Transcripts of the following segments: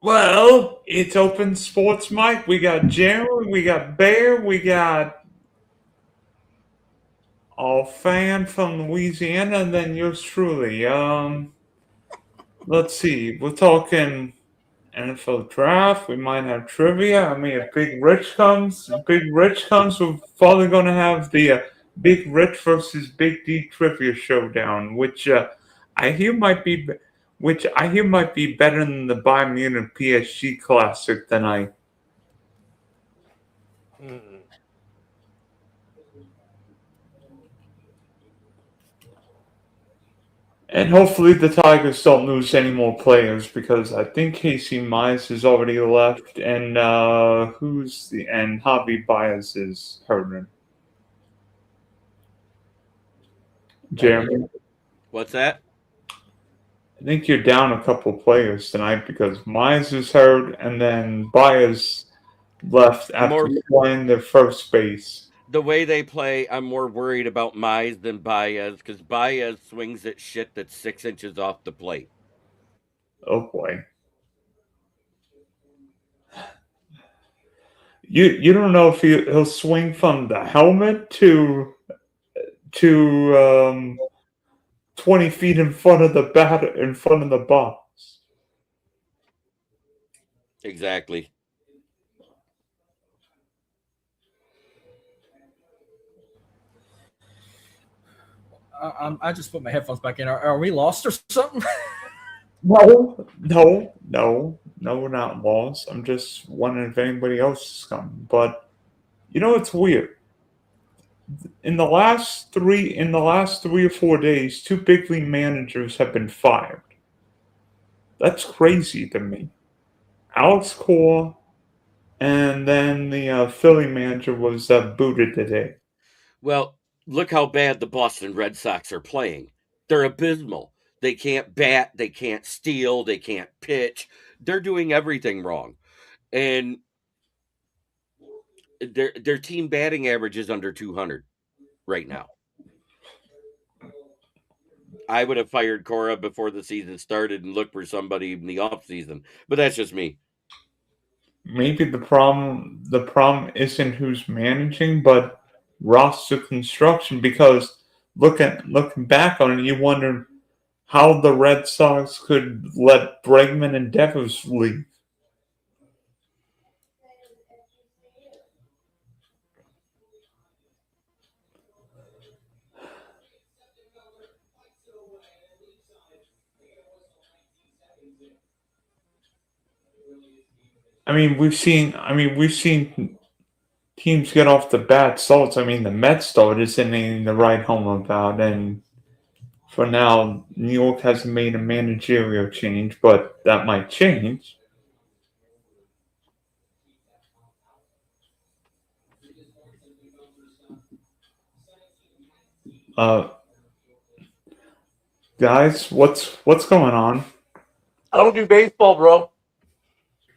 Well, it's Open Sports Mike. We got Jeremy, we got Bear, we got a fan from Louisiana, and then yours truly. Let's see. We're talking NFL draft. We might have trivia. I mean, if Big Rich comes, we're probably going to have the Big Rich versus Big D trivia showdown, I hear might be, which I hear might be better than the Bayern Munich PSG Classic tonight. And hopefully the Tigers don't lose any more players because I think Casey Mize has already left, and Javi Baez is hurting. Jeremy, What's that? I think you're down a couple players tonight because Mize is hurt, and then Baez left after playing the first base. The way they play, I'm more worried about Mize than Baez because Baez swings at shit that's 6 inches off the plate. Oh boy. You don't know if he'll swing from the helmet to 20 feet in front of the box. Exactly. I just put my headphones back in. Are we lost or something? No, we're not lost. I'm just wondering if anybody else is coming. But it's weird. In the last 3 or 4 days, 2 big league managers have been fired. That's crazy to me. Alex Cora, and then the Philly manager was booted today. Well, look how bad the Boston Red Sox are playing. They're abysmal. They can't bat, they can't steal, they can't pitch. They're doing everything wrong. And their team batting average is under 200 right now. I would have fired Cora before the season started and looked for somebody in the off season, but that's just me. Maybe the problem isn't who's managing, but roster construction. Because looking back on it, you wonder how the Red Sox could let Bregman and Devers leave. We've seen teams get off the bad starts. The Mets start isn't anything to write home about, and for now, New York hasn't made a managerial change, but that might change. Guys, what's going on? I don't do baseball, bro.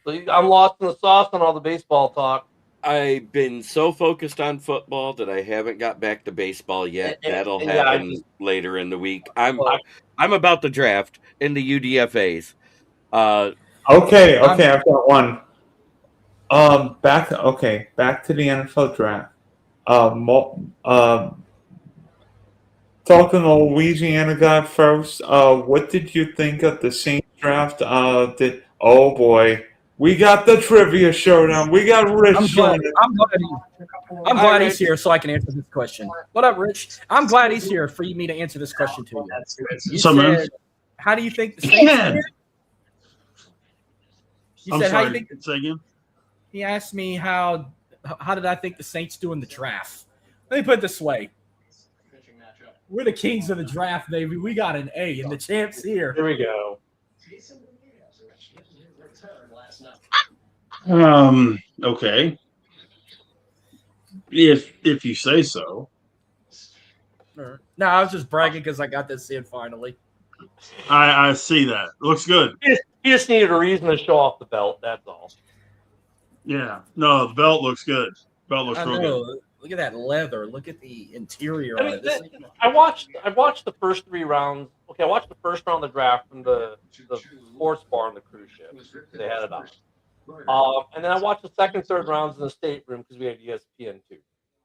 I'm lost in the sauce on all the baseball talk. I've been so focused on football that I haven't got back to baseball yet. That'll happen later in the week. I'm about to draft in the UDFAs. Okay, I've got one. Back to the NFL draft. Talking to the Louisiana guy first. What did you think of the Saints draft? Oh boy, we got the trivia showdown. We got Rich. I'm glad he's here so I can answer this question. What up, Rich? I'm glad he's here for me to answer this question to you. You said, how do you think the Saints? You said, how do you think? Say again. He asked me how did I think the Saints do in the draft? Let me put it this way. We're the kings of the draft, baby. We got an A, and the champ's here. Here we go. Okay. If you say so. No, I was just bragging because I got this in finally. I see that. Looks good. You just needed a reason to show off the belt. That's all. Yeah. No, the belt looks good. Belt looks real good. Look at that leather. Look at the interior I on mean, it. This I watched the first 3 rounds. Okay, I watched the first round of the draft from the sports bar on the cruise ship. They had it on. And then I watched the second, third rounds in the stateroom because we had ESPN too.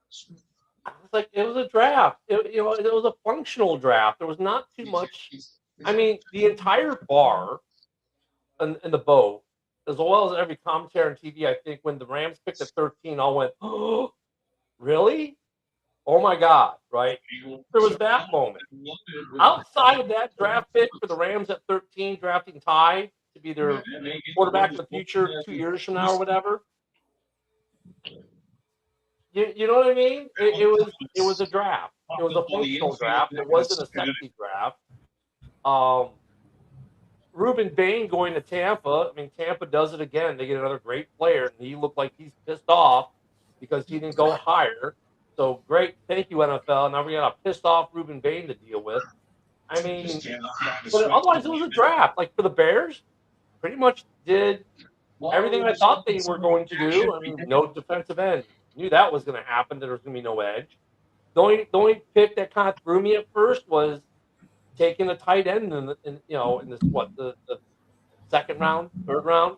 It's like it was a draft. It was a functional draft. There was not too much. I mean, the entire bar in the boat, as well as every commentary on TV, I think when the Rams picked at 13, all went, "Oh, really? Oh my God!" Right? There was that moment. Outside of that draft pick for the Rams at 13, drafting Ty to be their quarterback in the future 2 years from now or whatever. You know what I mean? It was a draft. It was a functional draft. It wasn't a sexy draft. Um, Ruben Bain going to Tampa. I mean, Tampa does it again. They get another great player, and he looked like he's pissed off because he didn't go higher. So great, thank you NFL. Now we got a pissed off Ruben Bain to deal with. I mean, but otherwise it was a draft. Like for the Bears, pretty much did everything I thought they were going to do. I mean, no defensive end. Knew that was going to happen. There was going to be no edge. The only pick that kind of threw me at first was taking a tight end in this the second round, third round.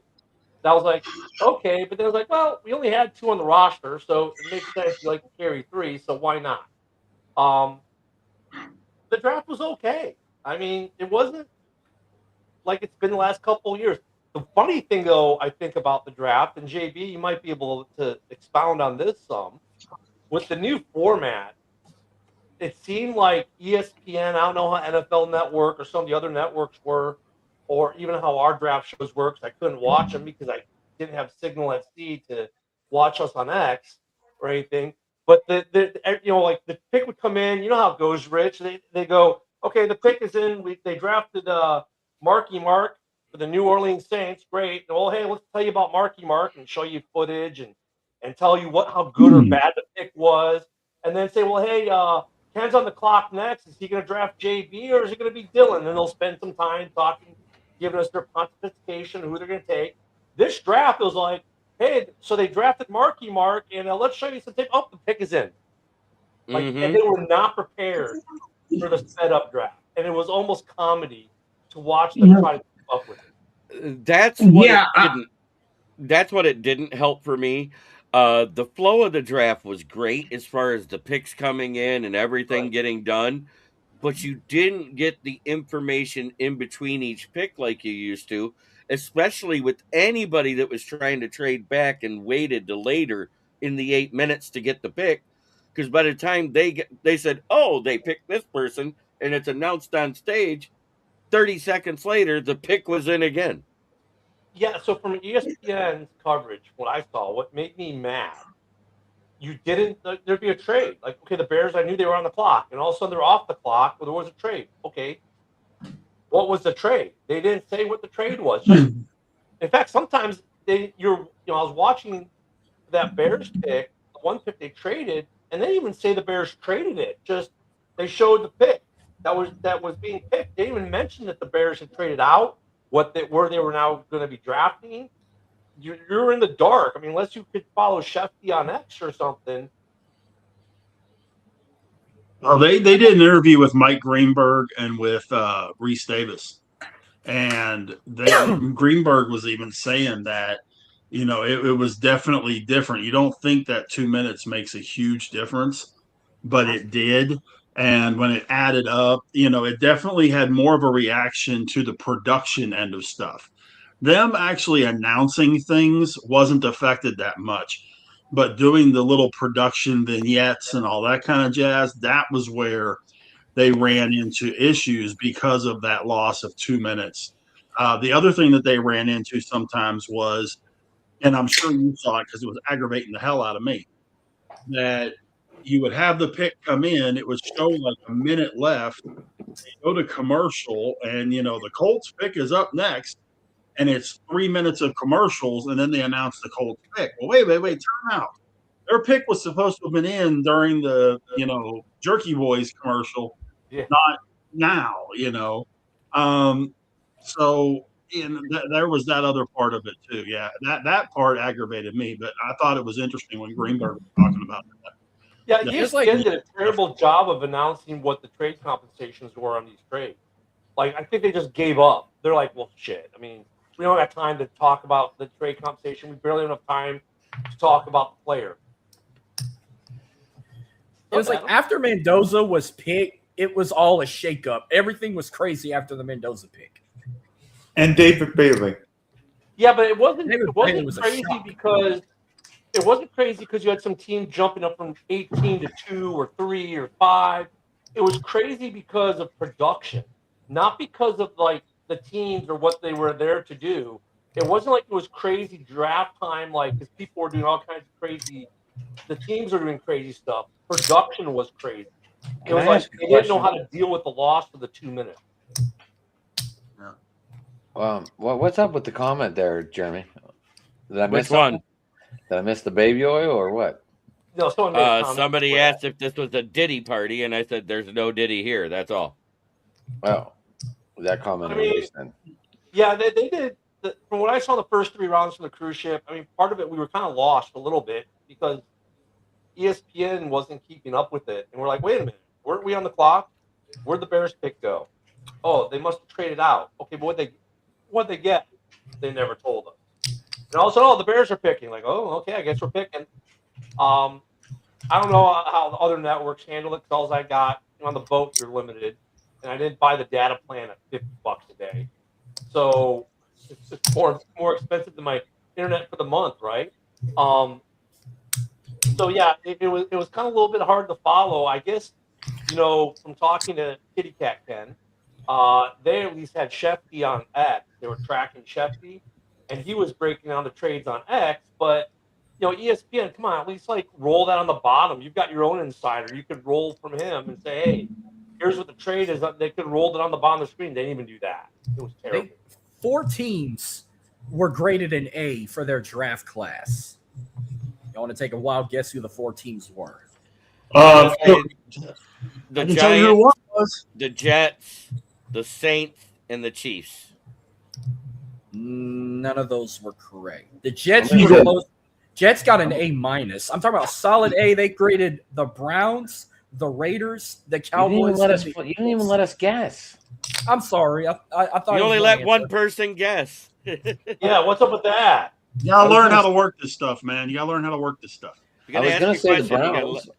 That was like okay, but then I was like, well, we only had 2 on the roster, so it makes sense. You like to carry 3, so why not? Um, the draft was okay. I mean, it wasn't like it's been the last couple of years. The funny thing, though, I think about the draft, and JB, you might be able to expound on this some. With the new format, it seemed like ESPN, I don't know how NFL Network or some of the other networks were, or even how our draft shows work, 'cause I couldn't watch them because I didn't have signal at C to watch us on X or anything. But like the pick would come in, you know how it goes, Rich. They go, okay, the pick is in. They drafted Marky Mark for the New Orleans Saints. Great. Well, hey, let's tell you about Marky Mark and show you footage and tell you how good or bad the pick was, and then say, well, hey, Ken's on the clock next. Is he going to draft JB or is it going to be Dylan? And then they'll spend some time talking, giving us their pontification, who they're going to take. This draft was like, hey, so they drafted Marky Mark, and let's show you some tape. Oh, the pick is in. Like, and they were not prepared for the setup draft, and it was almost comedy to watch them try to keep up with it. That's what it didn't. That's what it didn't help for me. The flow of the draft was great as far as the picks coming in and everything getting done, but you didn't get the information in between each pick like you used to, especially with anybody that was trying to trade back and waited to later in the 8 minutes to get the pick. Because by the time they said, "Oh, they picked this person," and it's announced on stage, 30 seconds later, the pick was in again. Yeah, so from ESPN's coverage, what I saw, what made me mad, there'd be a trade. Like, okay, the Bears, I knew they were on the clock, and all of a sudden they're off the clock, but there was a trade. Okay, what was the trade? They didn't say what the trade was. Just, in fact, sometimes I was watching that Bears pick, the one pick they traded, and they even say the Bears traded it. Just they showed the pick that was being picked. They didn't even mention that the Bears had traded out where they were now going to be drafting. You're in the dark. I mean, unless you could follow Shefty on X or something. Oh, they did an interview with Mike Greenberg and with Reese Davis, and Greenberg was even saying that it was definitely different. You don't think that 2 minutes makes a huge difference, but it did. And when it added up, it definitely had more of a reaction to the production end of stuff. Them actually announcing things wasn't affected that much, but doing the little production vignettes and all that kind of jazz, that was where they ran into issues because of that loss of 2 minutes. The other thing that they ran into sometimes was, and I'm sure you saw it because it was aggravating the hell out of me, that you would have the pick come in, it would show like a minute left, go to commercial, and the Colts pick is up next, and it's 3 minutes of commercials, and then they announce the Colts pick. Well, wait, time out. Their pick was supposed to have been in during the Jerky Boys commercial, not now. So there was that other part of it too. Yeah, that part aggravated me, but I thought it was interesting when Greenberg was talking about that. Yeah, It's ESPN did a terrible job of announcing what the trade compensations were on these trades. Like, I think they just gave up. They're like, well, shit. I mean, we don't have time to talk about the trade compensation. We barely have enough time to talk about the player. It was like after Mendoza was picked, it was all a shakeup. Everything was crazy after the Mendoza pick. And David Bailey. Yeah, but it wasn't was crazy because it wasn't crazy because you had some team jumping up from 18 to 2 or 3 or 5. It was crazy because of production, not because of like the teams or what they were there to do. It wasn't like it was crazy draft time, like because people were doing all kinds of crazy. The teams are doing crazy stuff. Production was crazy. It was like they didn't know how to deal with the loss for the 2 minutes. Well, what's up with the comment there, Jeremy? Did I miss Which one? something? Did I miss the baby oil or what? No, someone made a comment. Somebody asked if this was a Diddy party, and I said, "There's no Diddy here." That's all. Well, that comment erased then. Yeah, they did. From what I saw, the first 3 rounds from the cruise ship. I mean, part of it we were kind of lost a little bit because ESPN wasn't keeping up with it, and we're like, wait a minute, weren't we on the clock? Where'd the Bears pick go? Oh, they must have traded out. Okay, but what'd they get? They never told us. And all of a sudden, the Bears are picking. Like, oh, okay, I guess we're picking. I don't know how the other networks handle it because all I got on the boat, you're limited, and I didn't buy the data plan at $50 a day, so it's just more expensive than my internet for the month, right? So yeah, it was kind of a little bit hard to follow. I guess, from talking to Kitty Cat Ken, they at least had Shefty on X. They were tracking Shefty, and he was breaking down the trades on X. But ESPN, come on, at least like roll that on the bottom. You've got your own insider. You could roll from him and say, hey, here's what the trade is. They could roll it on the bottom of the screen. They didn't even do that. It was terrible. 4 teams were graded an A for their draft class. You want to take a wild guess who the 4 teams were? The tell you who Giants, one was. the Jets, the Saints, and the Chiefs. None of those were correct. The Jets were the most. Jets got an A minus. I'm talking about solid A. They graded the Browns, the Raiders, the Cowboys. You didn't even let us guess. I'm sorry. I thought You only let one person guess. Yeah, what's up with that? You gotta learn how to work this stuff, man. You gotta learn how to work this stuff. I was going to say the Browns.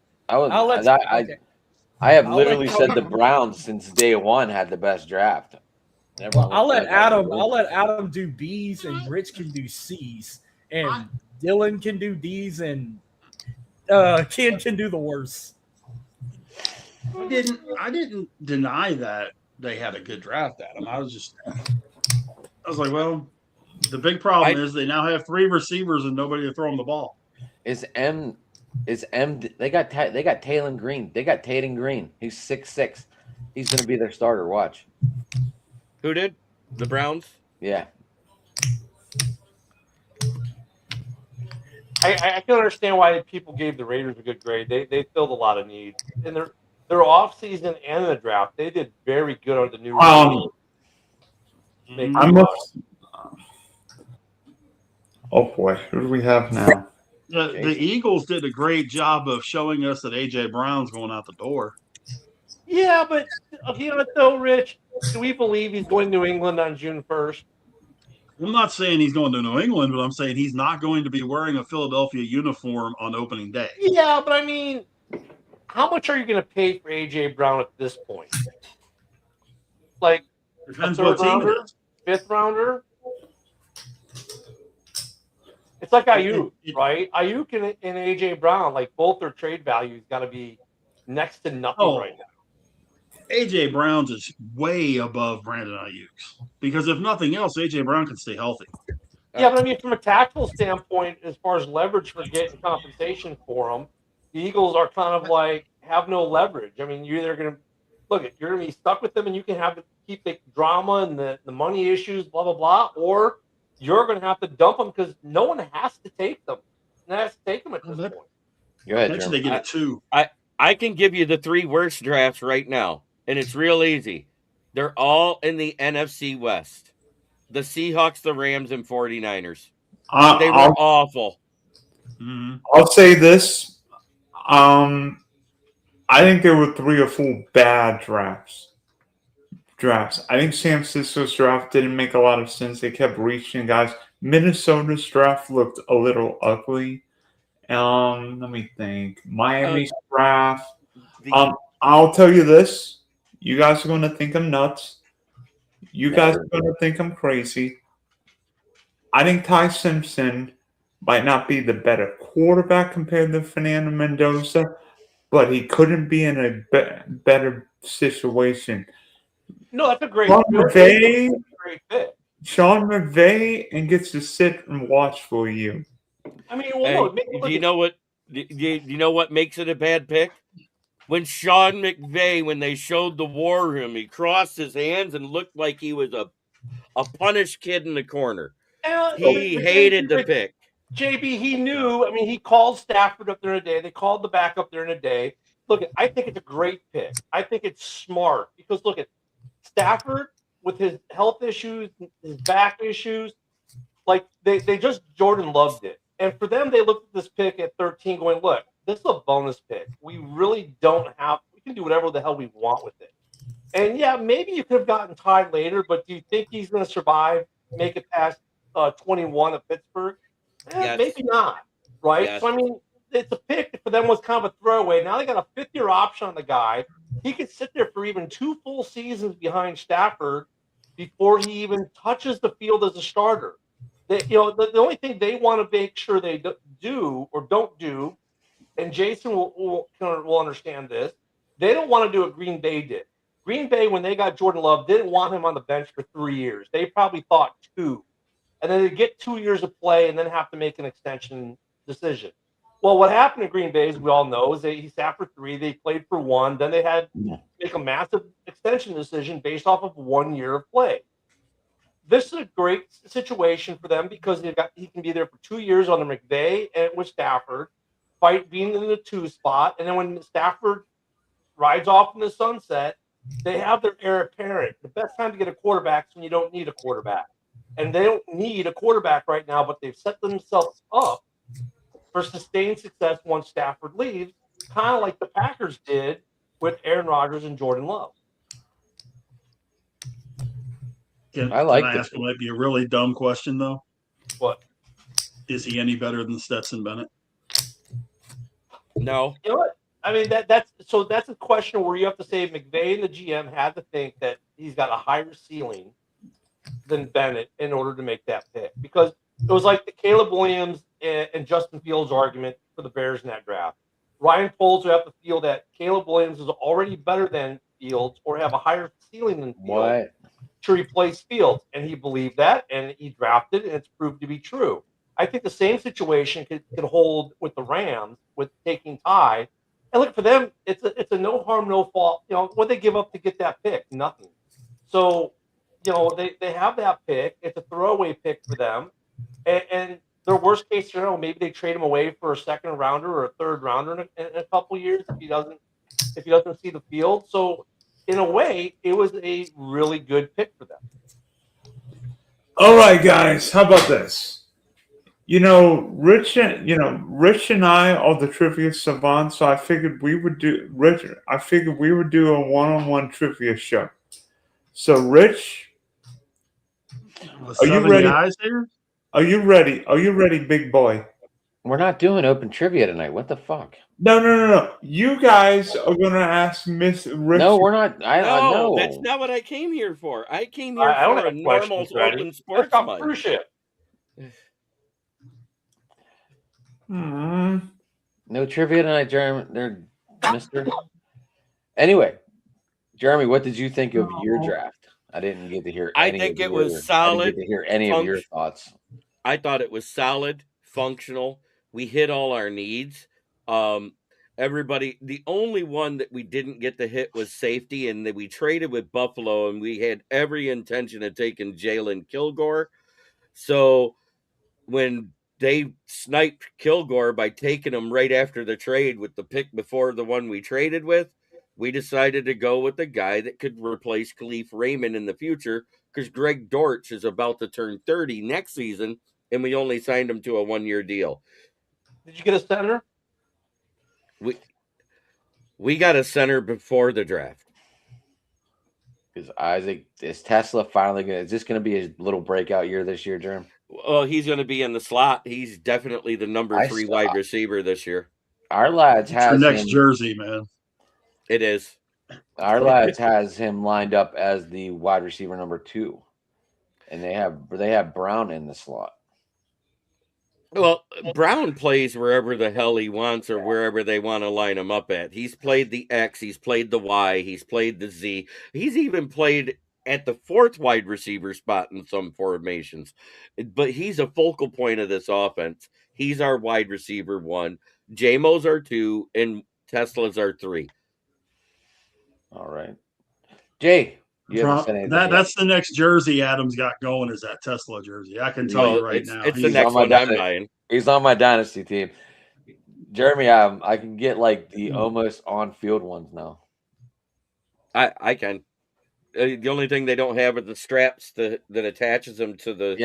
I have literally said the Browns since day one had the best draft. I'll let Adam do B's and Rich can do C's and Dylan can do D's and Ken can do the worst. I didn't deny that they had a good draft, Adam. I was like, well, the big problem is they now have 3 receivers and nobody to throw them the ball. They got Taylon Green. They got Tatum Green. He's 6'6". He's going to be their starter. Watch. Who did? The Browns? Yeah. I can understand why people gave the Raiders a good grade. They filled a lot of needs. In their offseason and in the draft, they did very good on the new oh boy, who do we have now? The Eagles did a great job of showing us that A.J. Brown's going out the door. Yeah, but you know what though, Rich? Do we believe he's going to New England on June 1st? I'm not saying he's going to New England, but I'm saying he's not going to be wearing a Philadelphia uniform on opening day. Yeah, but I mean, how much are you going to pay for A.J. Brown at this point? Like Depends a what third team rounder, it is. 5th rounder? It's like Ayuk, right? Ayuk and A.J. Brown, like both their trade values got to be next to nothing right now. A.J. Brown's is way above Brandon Ayuk's because if nothing else, A.J. Brown can stay healthy. Yeah, but I mean, from a tactical standpoint, as far as leverage for getting compensation for them, the Eagles are kind of like have no leverage. I mean, you're either going to you're going to be stuck with them, and you can keep the drama and the money issues, blah blah blah, or you're going to have to dump them because no one has to take them. No one has to take them at this point. Go ahead, Eventually they get a 2. I can give you the 3 worst drafts right now, and it's real easy. They're all in the NFC West. The Seahawks, the Rams, and 49ers. They were awful. I'll say this. I think there were 3 or 4 bad drafts. I think San Francisco's draft didn't make a lot of sense. They kept reaching guys. Minnesota's draft looked a little ugly. Let me think. Miami's draft. I'll tell you this. You guys are going to think I'm nuts. You guys are going to think I'm crazy. I think Ty Simpson might not be the better quarterback compared to Fernando Mendoza, but he couldn't be in a better situation. No, that's a great, Sean McVay, great fit. Sean McVay, and gets to sit and watch for you. I mean, well, no, do you know what? Do you know what makes it a bad pick? When Sean McVay, when they showed the war room, he crossed his hands and looked like he was a punished kid in the corner. He hated the pick. JB, he knew. I mean, he called Stafford up there in a day. They called the backup there in a day. Look, I think it's a great pick. I think it's smart because look at Stafford with his health issues, his back issues. Like they just Jordan loved it, and for them, they looked at this pick at 13, going, "Look, this is a bonus pick. We really don't have. We can do whatever the hell we want with it." And yeah, maybe you could have gotten tied later, but do you think he's going to survive, make it past 21 at Pittsburgh? Yes. Maybe not, right? Yes. So, I mean, it's a pick that for them was kind of a throwaway. Now they got a fifth-year option on the guy. He could sit there for even 2 full seasons behind Stafford before he even touches the field as a starter. The only thing they want to make sure they do or don't do, and Jason will understand this, they don't want to do what Green Bay did. Green Bay, when they got Jordan Love, didn't want him on the bench for 3 years. They probably thought 2. And then they get 2 years of play and then have to make an extension decision. Well, what happened to Green Bay, as we all know, is he sat for 3. They played for 1. Then they had to make a massive extension decision based off of 1 year of play. This is a great situation for them because he can be there for 2 years under McVay and with Stafford, being in the 2 spot. And then when Stafford rides off in the sunset, they have their heir apparent. The best time to get a quarterback is when you don't need a quarterback. And they don't need a quarterback right now, but they've set themselves up for sustained success once Stafford leaves, kind of like the Packers did with Aaron Rodgers and Jordan Love. Can I ask what might be a really dumb question, though? What? Is he any better than Stetson Bennett? No. You know what? I mean, that's a question where you have to say McVay and the GM had to think that he's got a higher ceiling than Bennett in order to make that pick, because it was like the Caleb Williams and Justin Fields argument for the Bears in that draft. Ryan Poles would have to feel that Caleb Williams is already better than Fields or have a higher ceiling than Fields to replace Fields, and he believed that, and he drafted, and it's proved to be true. I think the same situation could hold with the Rams with taking Ty. And look, for them, it's a no harm, no fault. What they give up to get that pick? Nothing. So, they have that pick. It's a throwaway pick for them. And their worst case scenario, maybe they trade him away for a second rounder or a third rounder in a couple of years if he doesn't see the field. So, in a way, it was a really good pick for them. All right, guys, how about this? Rich and I are the trivia savants, so I figured we would do a one-on-one trivia show. So, Rich, are you ready? Guys here? Are you ready? Are you ready, big boy? We're not doing open trivia tonight. What the fuck? No. You guys are gonna ask Miss Rich. No, we're not. No, that's not what I came here for. I came here for a normal open sports fight. No trivia tonight, Jeremy. Mister. Anyway, Jeremy, what did you think of your draft? I didn't get to hear. I think it was solid. I didn't get to hear any of your thoughts. I thought it was solid, functional. We hit all our needs. Everybody, the only one that we didn't get to hit was safety, and that we traded with Buffalo, and we had every intention of taking Jalen Kilgore. So when they sniped Kilgore by taking him right after the trade with the pick before the one we traded with, we decided to go with the guy that could replace Khalif Raymond in the future, because Greg Dortch is about to turn 30 next season, and we only signed him to a 1-year deal. Did you get a center? We got a center before the draft. Is Tesla finally going to, is this going to be his little breakout year this year, Jerm? Well, he's going to be in the slot. He's definitely the number 3 wide receiver this year. Our lads It's your has next him, jersey, man. It is. Our lads has him lined up as the wide receiver number 2, and they have Brown in the slot. Well, Brown plays wherever the hell he wants or wherever they want to line him up at. He's played the X, he's played the Y, he's played the Z. He's even played at the 4th wide receiver spot in some formations. But he's a focal point of this offense. He's our wide receiver 1. JMO's our 2, and Tesla's our 3. All right. Jay, you haven't said anything yet. That's the next jersey Adam's got going is that Tesla jersey. I can tell you right now. It's the next one I'm buying. He's on my dynasty team. Jeremy, I can get like the almost on-field ones now. I can. The only thing they don't have are the straps that attaches them to the.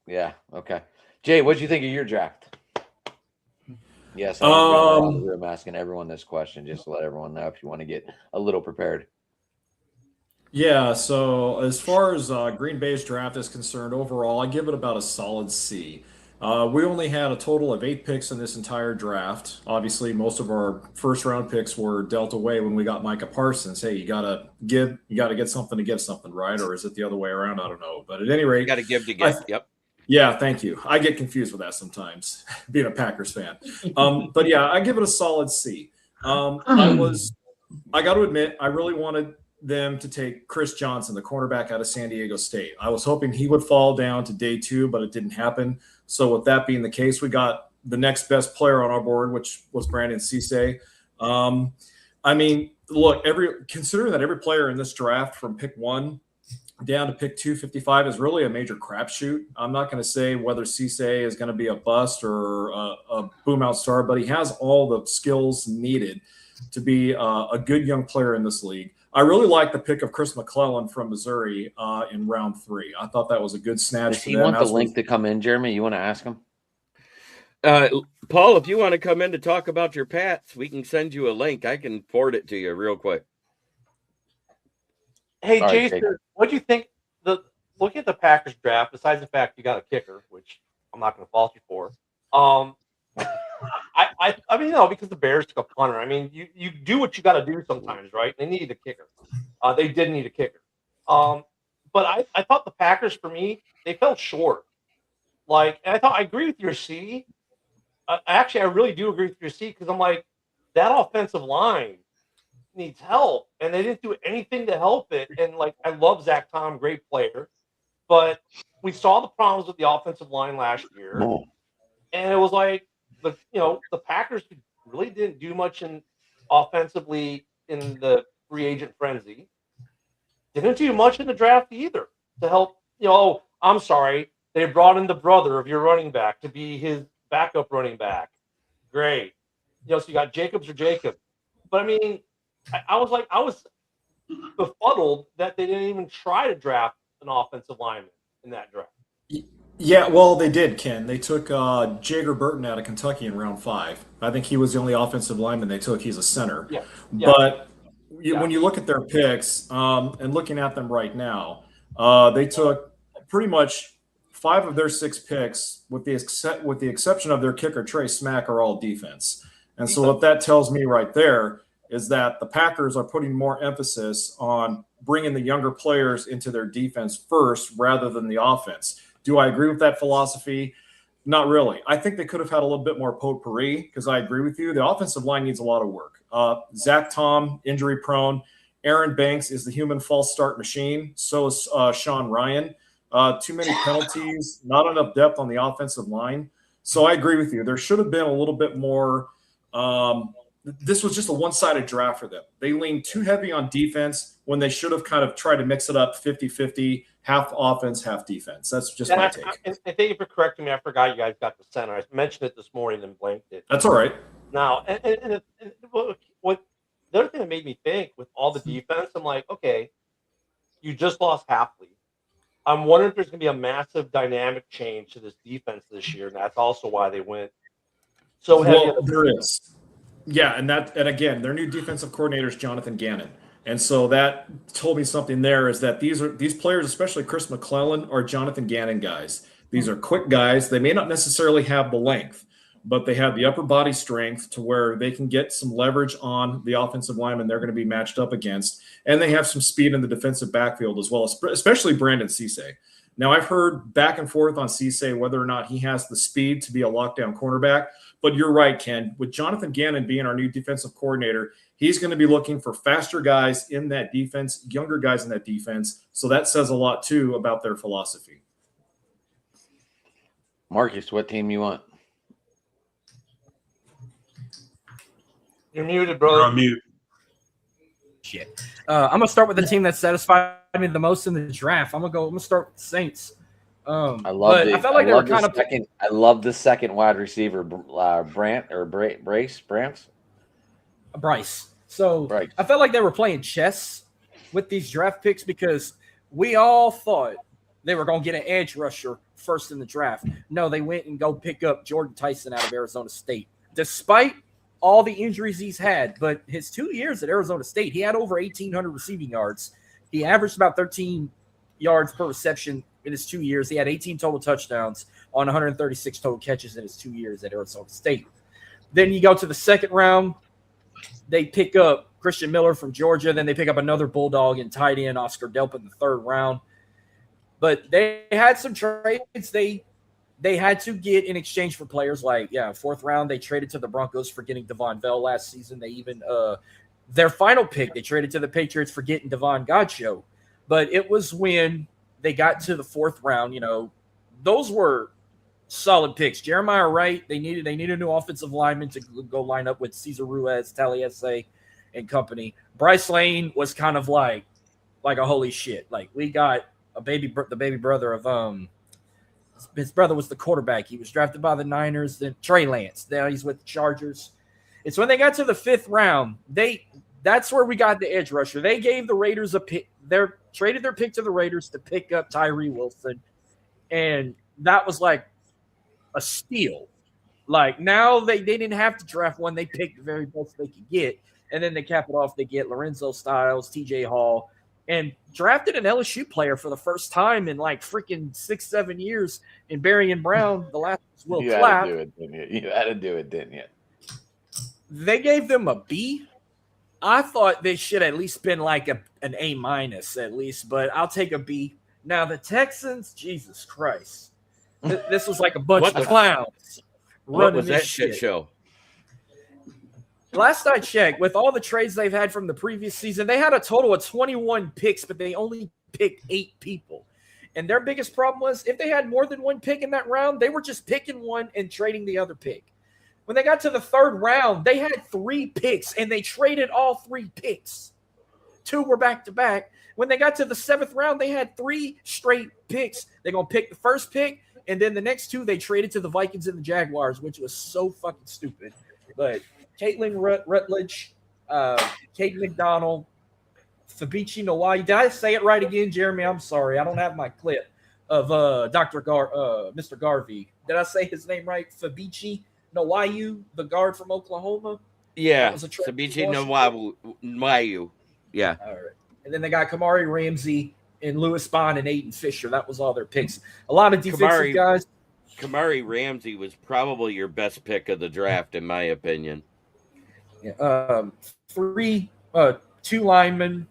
Yeah, okay. Jay, what'd you think of your draft? Yes, I'm asking everyone this question just to let everyone know if you want to get a little prepared. Yeah, so as far as Green Bay's draft is concerned, overall, I give it about a solid C. We only had a total of 8 picks in this entire draft. Obviously, most of our first-round picks were dealt away when we got Micah Parsons. Hey, you gotta get something to give something, right? Or is it the other way around? I don't know. But at any rate, you got to give to get. Yep. Yeah, thank you. I get confused with that sometimes, being a Packers fan. But yeah, I give it a solid C. I got to admit, I really wanted them to take Chris Johnson, the cornerback out of San Diego State. I was hoping he would fall down to day 2, but it didn't happen. So with that being the case, we got the next best player on our board, which was Brandon Cisse. I mean, look, considering that every player in this draft from pick 1 down to pick 255 is really a major crapshoot. I'm not going to say whether Cisse is going to be a bust or a boom out star, but he has all the skills needed to be a good young player in this league. I really like the pick of Chris McClellan from Missouri in round 3. I thought that was a good snatch. Does he want the link to come in, Jeremy? You want to ask him? Paul, if you want to come in to talk about your Pats, we can send you a link. I can forward it to you real quick. Hey, Jason, what do you think? Looking at the Packers draft, besides the fact you got a kicker, which I'm not going to fault you for, I mean, because the Bears took a punter. I mean, you do what you got to do sometimes, right? They needed a kicker. They did need a kicker. But I thought the Packers, for me, they fell short. And I agree with your C. Actually, I really do agree with your C because I'm like, that offensive line needs help, and they didn't do anything to help it. And I love Zach Tom, great player, but we saw the problems with the offensive line last year, and it was like the Packers really didn't do much offensively in the free agent frenzy. Didn't do much in the draft either to help. I'm sorry, they brought in the brother of your running back to be his backup running back. Great, so you got Jacobs or Jacob, but I mean. I was befuddled that they didn't even try to draft an offensive lineman in that draft. Yeah, well, they did, Ken. They took Jager Burton out of Kentucky in round 5. I think he was the only offensive lineman they took. He's a center. Yeah. But when you look at their picks and looking at them right now, they took pretty much 5 of their 6 picks, with the exception of their kicker, Trey Smack, are all defense. And so what that tells me right there is that the Packers are putting more emphasis on bringing the younger players into their defense first rather than the offense. Do I agree with that philosophy? Not really. I think they could have had a little bit more potpourri because I agree with you. The offensive line needs a lot of work. Zach Tom, injury prone. Aaron Banks is the human false start machine. So is Sean Ryan. Too many penalties, not enough depth on the offensive line. So I agree with you. There should have been a little bit more this was just a one-sided draft for them. They leaned too heavy on defense when they should have kind of tried to mix it up 50-50, half offense, half defense. That's just my take. And thank you for correcting me. I forgot you guys got the center. I mentioned it this morning and blanked it. That's all right. Now, and what the other thing that made me think with all the defense, I'm like, okay, you just lost Hafley. I'm wondering if there's going to be a massive dynamic change to this defense this year, and that's also why they went so heavy. Well, there is. Yeah, and again, their new defensive coordinator is Jonathan Gannon. And so that told me something there is that these players, especially Chris McClellan, are Jonathan Gannon guys. These are quick guys. They may not necessarily have the length, but they have the upper body strength to where they can get some leverage on the offensive lineman they're going to be matched up against. And they have some speed in the defensive backfield as well, especially Brandon Cisse. Now, I've heard back and forth on Cisse whether or not he has the speed to be a lockdown cornerback. But you're right, Ken. With Jonathan Gannon being our new defensive coordinator, he's going to be looking for faster guys in that defense, younger guys in that defense. So that says a lot, too, about their philosophy. Marcus, what team you want? You're muted, You're brother. on mute. Shit. I'm gonna start with the team that satisfied me the most in the draft. I'm gonna start with the Saints. I love I felt like they were kind of. I love the second wide receiver, Brants. Bryce. So Bryce. I felt like they were playing chess with these draft picks because we all thought they were going to get an edge rusher first in the draft. No, they went and go pick up Jordan Tyson out of Arizona State, despite all the injuries he's had. But his 2 years at Arizona State, he had over 1,800 receiving yards. He averaged about 13 yards per reception in his 2 years. He had 18 total touchdowns on 136 total catches in his 2 years at Arizona State. Then you go to the second round. They pick up Christian Miller from Georgia. Then they pick up another Bulldog and tight end Oscar Delp in the third round. But they had some trades they had to get in exchange for players like, fourth round, they traded to the Broncos for getting Devon Bell last season. They even their final pick, they traded to the Patriots for getting Devon Godchaux. But it was when they got to the fourth round, those were solid picks. Jeremiah Wright, they needed a new offensive lineman to go line up with Cesar Ruiz, Taliesin, and company. Bryce Lane was kind of like a holy shit. Like, we got the baby brother of his brother was the quarterback. He was drafted by the Niners. Then Trey Lance. Now he's with the Chargers. It's when they got to the fifth round. That's where we got the edge rusher. They gave the Raiders a pick. They traded their pick to the Raiders to pick up Tyree Wilson, and that was like a steal. Like, now they didn't have to draft one. They picked the very best they could get, and then they cap it off. They get Lorenzo Styles, TJ Hall, and drafted an LSU player for the first time in like freaking 6-7 years in Barry Brown. The last was Will Clapp. You had to do it, didn't you? They gave them a B. I thought they should at least been like an A- at least, but I'll take a B. Now the Texans, Jesus Christ. This was like a bunch of clowns. What was that shit show? Last I checked, with all the trades they've had from the previous season, they had a total of 21 picks, but they only picked 8 people. And their biggest problem was if they had more than one pick in that round, they were just picking one and trading the other pick. When they got to the third round, they had 3 picks, and they traded all 3 picks. 2 were back-to-back. When they got to the 7th round, they had 3 straight picks. They're going to pick the first pick, and then the next 2 they traded to the Vikings and the Jaguars, which was so fucking stupid. But Caitlin Rutledge, Kate McDonald, Fabici Nawai. Did I say it right again, Jeremy? I'm sorry. I don't have my clip of Mr. Garvey. Did I say his name right? Fabici Nawai, the guard from Oklahoma? Yeah, Fabici Nawai. Yeah. All right. And then they got Kamari Ramsey and Lewis Bond and Aiden Fisher. That was all their picks. A lot of defensive guys. Kamari Ramsey was probably your best pick of the draft, in my opinion. Yeah, 2 linemen,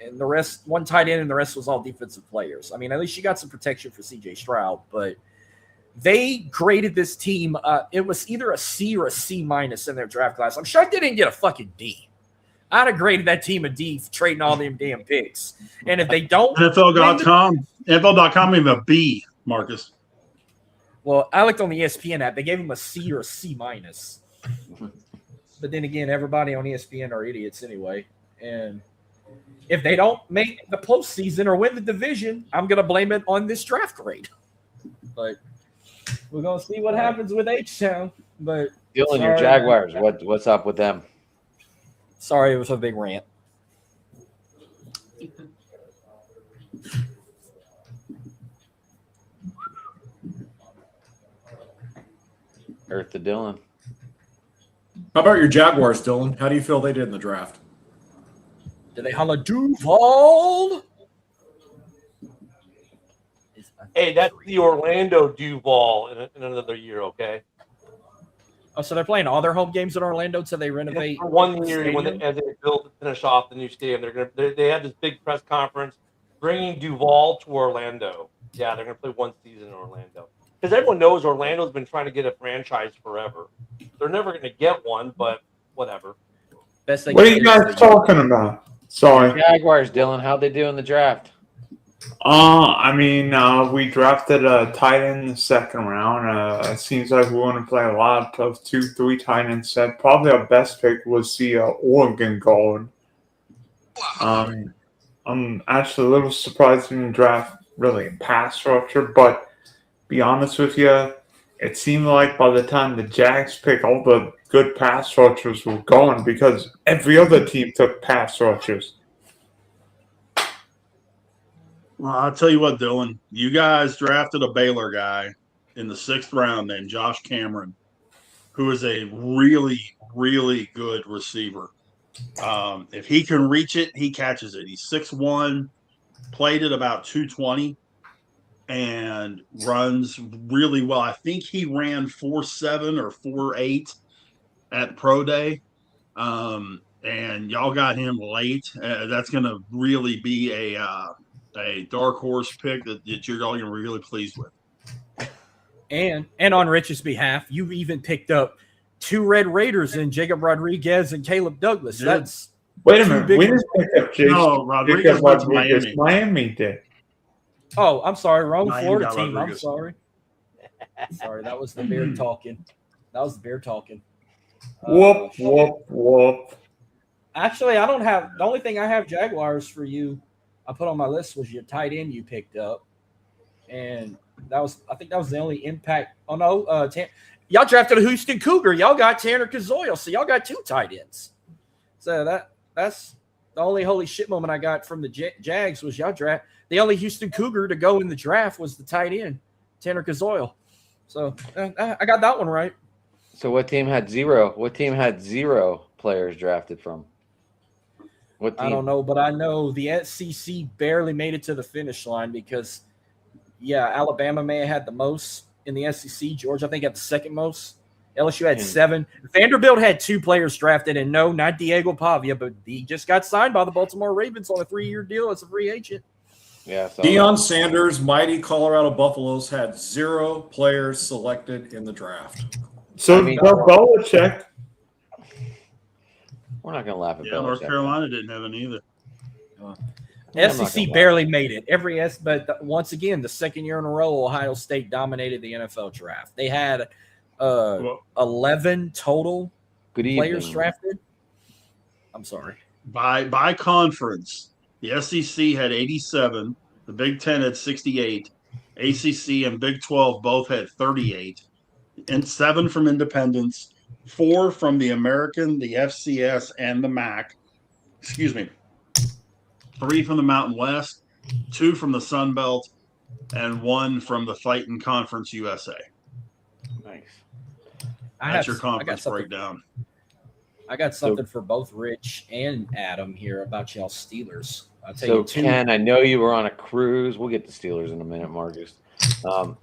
and the rest, 1 tight end, and the rest was all defensive players. I mean, at least you got some protection for C.J. Stroud, but they graded this team. It was either a C or a C- in their draft class. I'm shocked they didn't get a fucking D. I'd have graded that team a D for trading all them damn picks. And if they don't, NFL.com gave him a B, Marcus. Well, I looked on the ESPN app. They gave him a C or a C-. But then again, everybody on ESPN are idiots anyway. And if they don't make the postseason or win the division, I'm going to blame it on this draft grade. But we're going to see what happens with H-Town. But Dylan, your Jaguars, what's up with them? Sorry, it was a big rant. Earth to Dylan. How about your Jaguars, Dylan? How do you feel they did in the draft? Did they holla Duval? Hey, that's the Orlando Duval in another year, okay? Oh, so they're playing all their home games in Orlando until they renovate. For 1 year, stadium? as they finish off the new stadium, they had this big press conference bringing Duval to Orlando. Yeah, they're gonna play one season in Orlando because everyone knows Orlando's been trying to get a franchise forever. They're never gonna get one, but whatever. Best they What are can you do is guys talking about? Sorry. Jaguars, Dylan. How'd they do in the draft? We drafted a tight end in the second round. It seems like we want to play a lot of 2-3 tight end set. Probably our best pick was the Oregon guard. I'm actually a little surprised we didn't draft really a pass rusher, but be honest with you, it seemed like by the time the Jags picked, all the good pass rushers were gone because every other team took pass rushers. Well, I'll tell you what, Dylan. You guys drafted a Baylor guy in the 6th round named Josh Cameron, who is a really, really good receiver. If he can reach it, he catches it. He's 6'1", played at about 220, and runs really well. I think he ran 4.7 or 4.8 at Pro Day. And y'all got him late. That's going to really be a dark horse pick that you're all going to be really pleased with. And on Rich's behalf, you even picked up 2 Red Raiders in Jacob Rodriguez and Caleb Douglas. Yeah. That's Wait a minute. We didn't pick up Jason. No, Rodriguez went to Miami. Miami did. Oh, I'm sorry, wrong Miami Florida got team. Rodriguez. I'm sorry. Sorry, that was the bear talking. Whoop, whoop, whoop. Actually, I don't have the only thing I have Jaguars for you. I put on my list was your tight end you picked up, and I think that was the only impact. Oh no, y'all drafted a Houston Cougar. Y'all got Tanner Kazoyo, so y'all got 2 tight ends. So that's the only holy shit moment I got from the Jags was y'all draft. The only Houston Cougar to go in the draft was the tight end, Tanner Kazoyo. So I got that one right. So what team had 0? What team had 0 players drafted from? What team? I don't know, but I know the SEC barely made it to the finish line because, Alabama may have had the most in the SEC. Georgia, I think, had the second most. LSU had 7. Vanderbilt had 2 players drafted, and no, not Diego Pavia, but he just got signed by the Baltimore Ravens on a 3-year deal as a free agent. Yeah. Deion Sanders, mighty Colorado Buffaloes, had 0 players selected in the draft. So Belichick. We're not going to laugh at Belichick. North Carolina didn't have any either. SEC barely made it. But once again, the second year in a row, Ohio State dominated the NFL draft. They had 11 total players drafted. I'm sorry. By conference, the SEC had 87, the Big Ten had 68, ACC and Big 12 both had 38, and 7 from independents, 4 from the American, the FCS, and the MAC. 3 from the Mountain West, 2 from the Sun Belt, and 1 from the Fighting Conference USA. Nice. That's your conference breakdown. I got something for both Rich and Adam here about y'all Steelers. So, Ken, I know you were on a cruise. We'll get to Steelers in a minute, Marcus.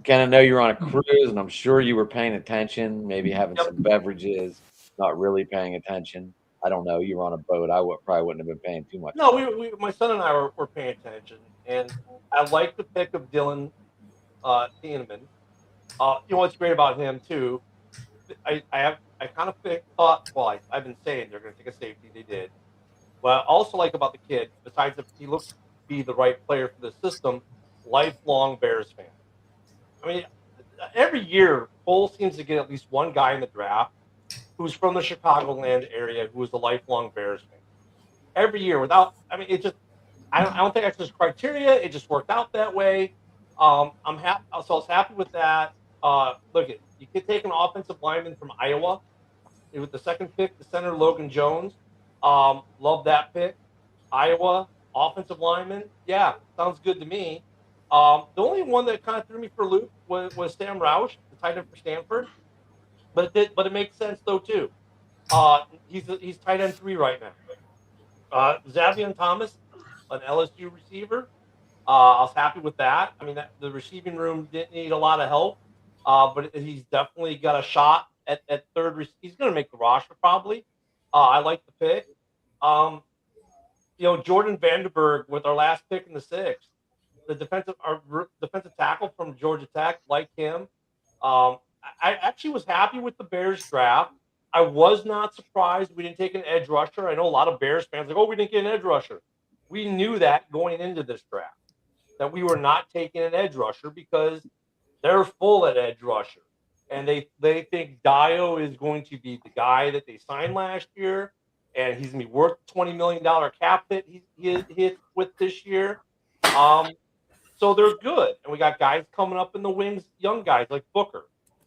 Ken, I know you were on a cruise, and I'm sure you were paying attention, maybe having some beverages, not really paying attention. I don't know. You were on a boat. I probably wouldn't have been paying too much. No, my son and I were paying attention, and I like the pick of Dylan Thieneman. You know what's great about him too? I've been saying they're going to take a safety. They did. What I also like about the kid, besides that he looks to be the right player for the system, lifelong Bears fan. I mean, every year, Cole seems to get at least one guy in the draft who's from the Chicagoland area who is a lifelong Bears fan. Every year, I don't think that's just criteria. It just worked out that way. I'm happy. So I was happy with that. You could take an offensive lineman from Iowa with the second pick, the center Logan Jones. Love that pick. Iowa offensive lineman. Yeah, sounds good to me. The only one that kind of threw me for a loop was Sam Roush, the tight end for Stanford. But it makes sense though too. He's tight end 3 right now. Xavier Thomas, an LSU receiver. I was happy with that. I mean, the receiving room didn't need a lot of help, but he's definitely got a shot at third. He's going to make the roster probably. I like the pick. Jordan Vandenberg with our last pick in the 6th, the defensive tackle from Georgia Tech, like him. I actually was happy with the Bears draft. I was not surprised we didn't take an edge rusher. I know a lot of Bears fans like, oh, we didn't get an edge rusher. We knew that going into this draft, that we were not taking an edge rusher because they're full at edge rusher. And they think Dio is going to be the guy that they signed last year, and he's going to be worth $20 million cap hit he hit with this year. So they're good. And we got guys coming up in the wings, young guys like Booker,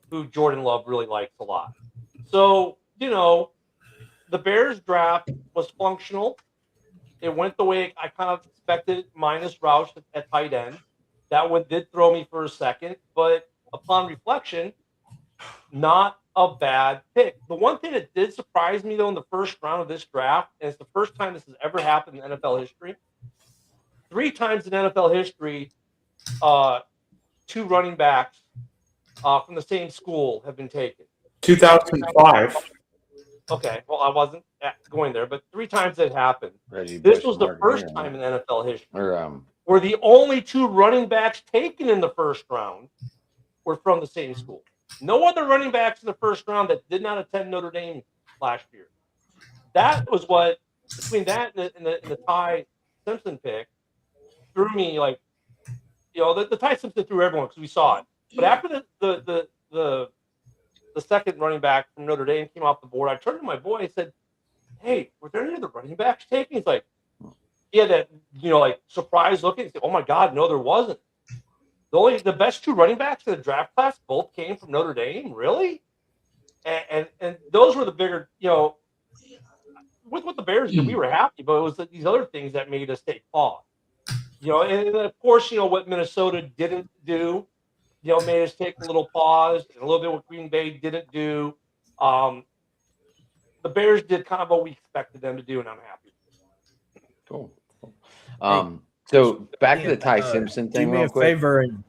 who Jordan Love really likes a lot. So, the Bears draft was functional. It went the way I kind of expected, minus Roush at tight end. That one did throw me for a second, but upon reflection, not a bad pick. The one thing that did surprise me, though, in the first round of this draft, and it's the first time this has ever happened in NFL history, 3 times in NFL history, 2 running backs from the same school have been taken. 2005. Okay, well, I wasn't going there, but 3 times it happened. Reggie This Bush, was the Mark first Ingram, time in NFL history or where the only 2 running backs taken in the first round were from the same school. No other running backs in the first round that did not attend Notre Dame last year. That was what, between that and the Ty Simpson pick, threw me like, the Ty Simpson threw everyone because we saw it. But after the second running back from Notre Dame came off the board, I turned to my boy and said, hey, were there any other running backs taken? He's like, yeah, that, like surprised looking. He said, oh my God, no, there wasn't. The best 2 running backs in the draft class both came from Notre Dame, really? And those were the bigger, with what the Bears did, we were happy, but it was these other things that made us take pause. And of course, what Minnesota didn't do, made us take a little pause, and a little bit what Green Bay didn't do. The Bears did kind of what we expected them to do, and I'm happy. Cool. So back to the Ty Simpson thing, do me real a quick. favor and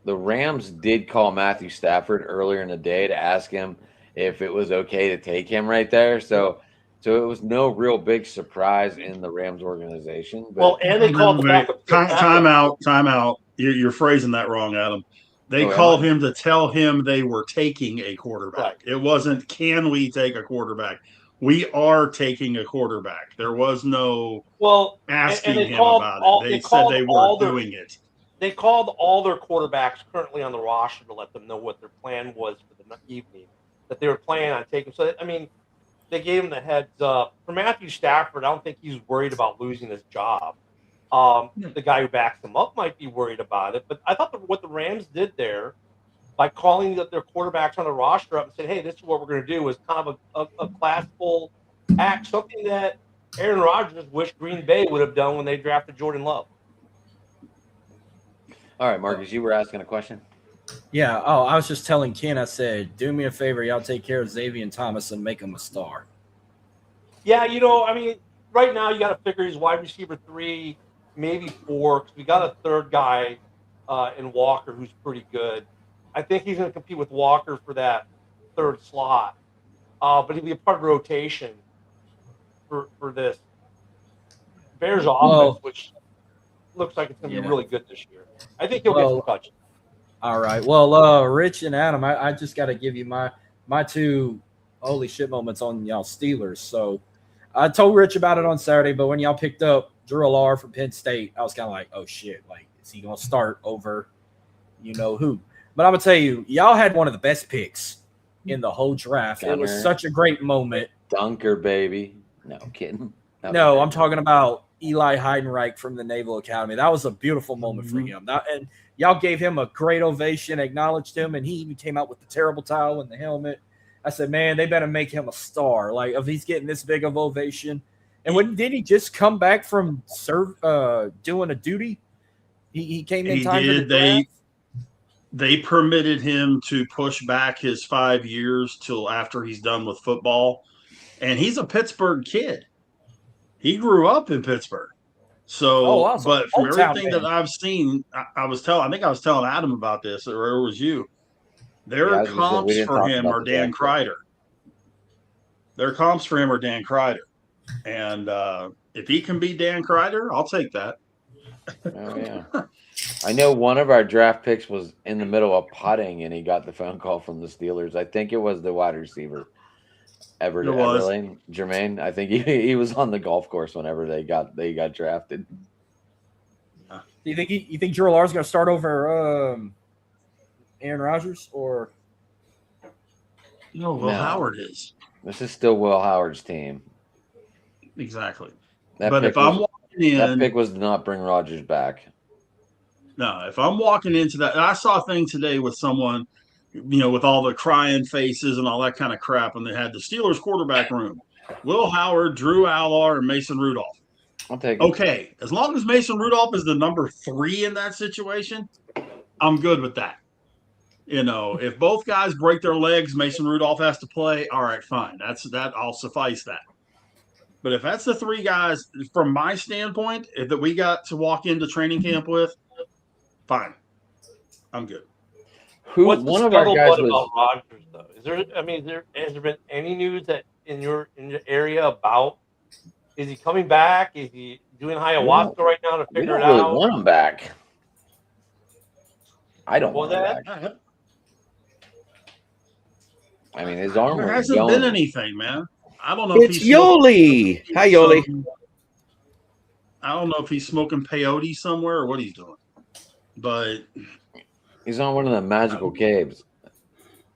The Rams did call Matthew Stafford earlier in the day to ask him if it was okay to take him right there. So it was no real big surprise in the Rams organization. But well, and they called the backup. Time out. You're phrasing that wrong, Adam. They called him to tell him they were taking a quarterback. Right. It wasn't, can we take a quarterback? We are taking a quarterback. There was no asking him about it. They said they were doing it. They called all their quarterbacks currently on the roster to let them know what their plan was for the evening, that they were planning on taking. So, I mean, they gave him the heads up. For Matthew Stafford, I don't think he's worried about losing his job. The guy who backs him up might be worried about it. But I thought what the Rams did there by calling their quarterbacks on the roster up and saying, hey, this is what we're going to do, is kind of a classful act, something that Aaron Rodgers wished Green Bay would have done when they drafted Jordan Love. All right, Marcus, you were asking a question? Yeah. Oh, I was just telling Ken, I said, do me a favor. Y'all take care of Xavier Thomas and make him a star. Yeah, I mean, right now you got to figure he's wide receiver 3, maybe 4, because we got a third guy in Walker who's pretty good. I think he's going to compete with Walker for that third slot. But he'll be a part of the rotation for this Bears offense, which looks like it's going to be really good this year. I think he'll get some touches. All right. Well, Rich and Adam, I just got to give you my 2 holy shit moments on y'all Steelers. So I told Rich about it on Saturday, but when y'all picked up Drew Allar from Penn State, I was kind of like, oh shit, like, is he going to start over who? But I'm going to tell you, y'all had one of the best picks in the whole draft. It was such a great moment. Dunker, baby. No, I'm kidding. No, I'm talking about Eli Heidenreich from the Naval Academy. That was a beautiful moment for him. And y'all gave him a great ovation, acknowledged him, and he even came out with the terrible towel and the helmet. I said, man, they better make him a star. Like, if he's getting this big of ovation. And did he just come back from doing a duty? He came in time for the draft? they permitted him to push back his 5 years till after he's done with football. And he's a Pittsburgh kid. He grew up in Pittsburgh. So, awesome. but from Hometown everything man. that I've seen, I think I was telling Adam about this, or it was you. Yeah, I Their was gonna say, we comps didn't for talk him about are the Dan draft yet. Kreider. Their comps for him are Dan Kreider. And if he can beat Dan Kreider, I'll take that. Oh yeah. I know one of our draft picks was in the middle of putting, and he got the phone call from the Steelers. I think it was the wide receiver, It was. Everlane, Jermaine. I think he was on the golf course whenever they got drafted. Do you think Drew Lars going to start over Aaron Rodgers or? No, Will No. Howard is. This is still Will Howard's team. Exactly. That But pick if I'm was, walking that in, pick was to not bring Rodgers back. no, if I'm walking into that, I saw a thing today with someone, with all the crying faces and all that kind of crap, and they had the Steelers quarterback room. Will Howard, Drew Allar, and Mason Rudolph. I'll take it. Okay, as long as Mason Rudolph is the number 3 in that situation, I'm good with that. If both guys break their legs, Mason Rudolph has to play. All right, fine. I'll suffice that. But if that's the 3 guys, from my standpoint, that we got to walk into training camp with, fine. I'm good. What's One the of our guys scuttlebutt was about Rodgers though? Is there? I mean, has there been any news that in your area about? Is he coming back? Is he doing ayahuasca right now to we figure don't it really out? want him back. I don't What want was him that? back. I mean, his arm There was hasn't going. been anything, man. I don't know if It's he's smoking Yoli. Hi, Yoli. I don't know if he's smoking peyote somewhere or what he's doing. But He's on one of the magical caves.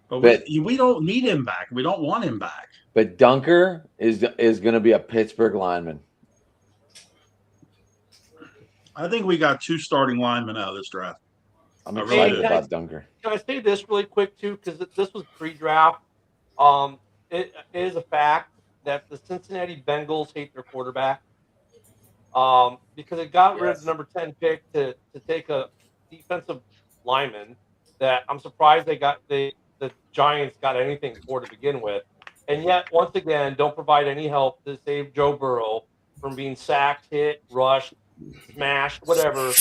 But we don't need him back. We don't want him back. But Dunker is going to be a Pittsburgh lineman. I think we got 2 starting linemen out of this draft. I'm I excited really about Dunker. Can I say this really quick too? Because this was pre-draft. It is a fact that the Cincinnati Bengals hate their quarterback. Because it got rid of the number 10 pick to take a defensive lineman that I'm surprised the Giants got anything for to begin with. And yet, once again, don't provide any help to save Joe Burrow from being sacked, hit, rushed, smashed, whatever.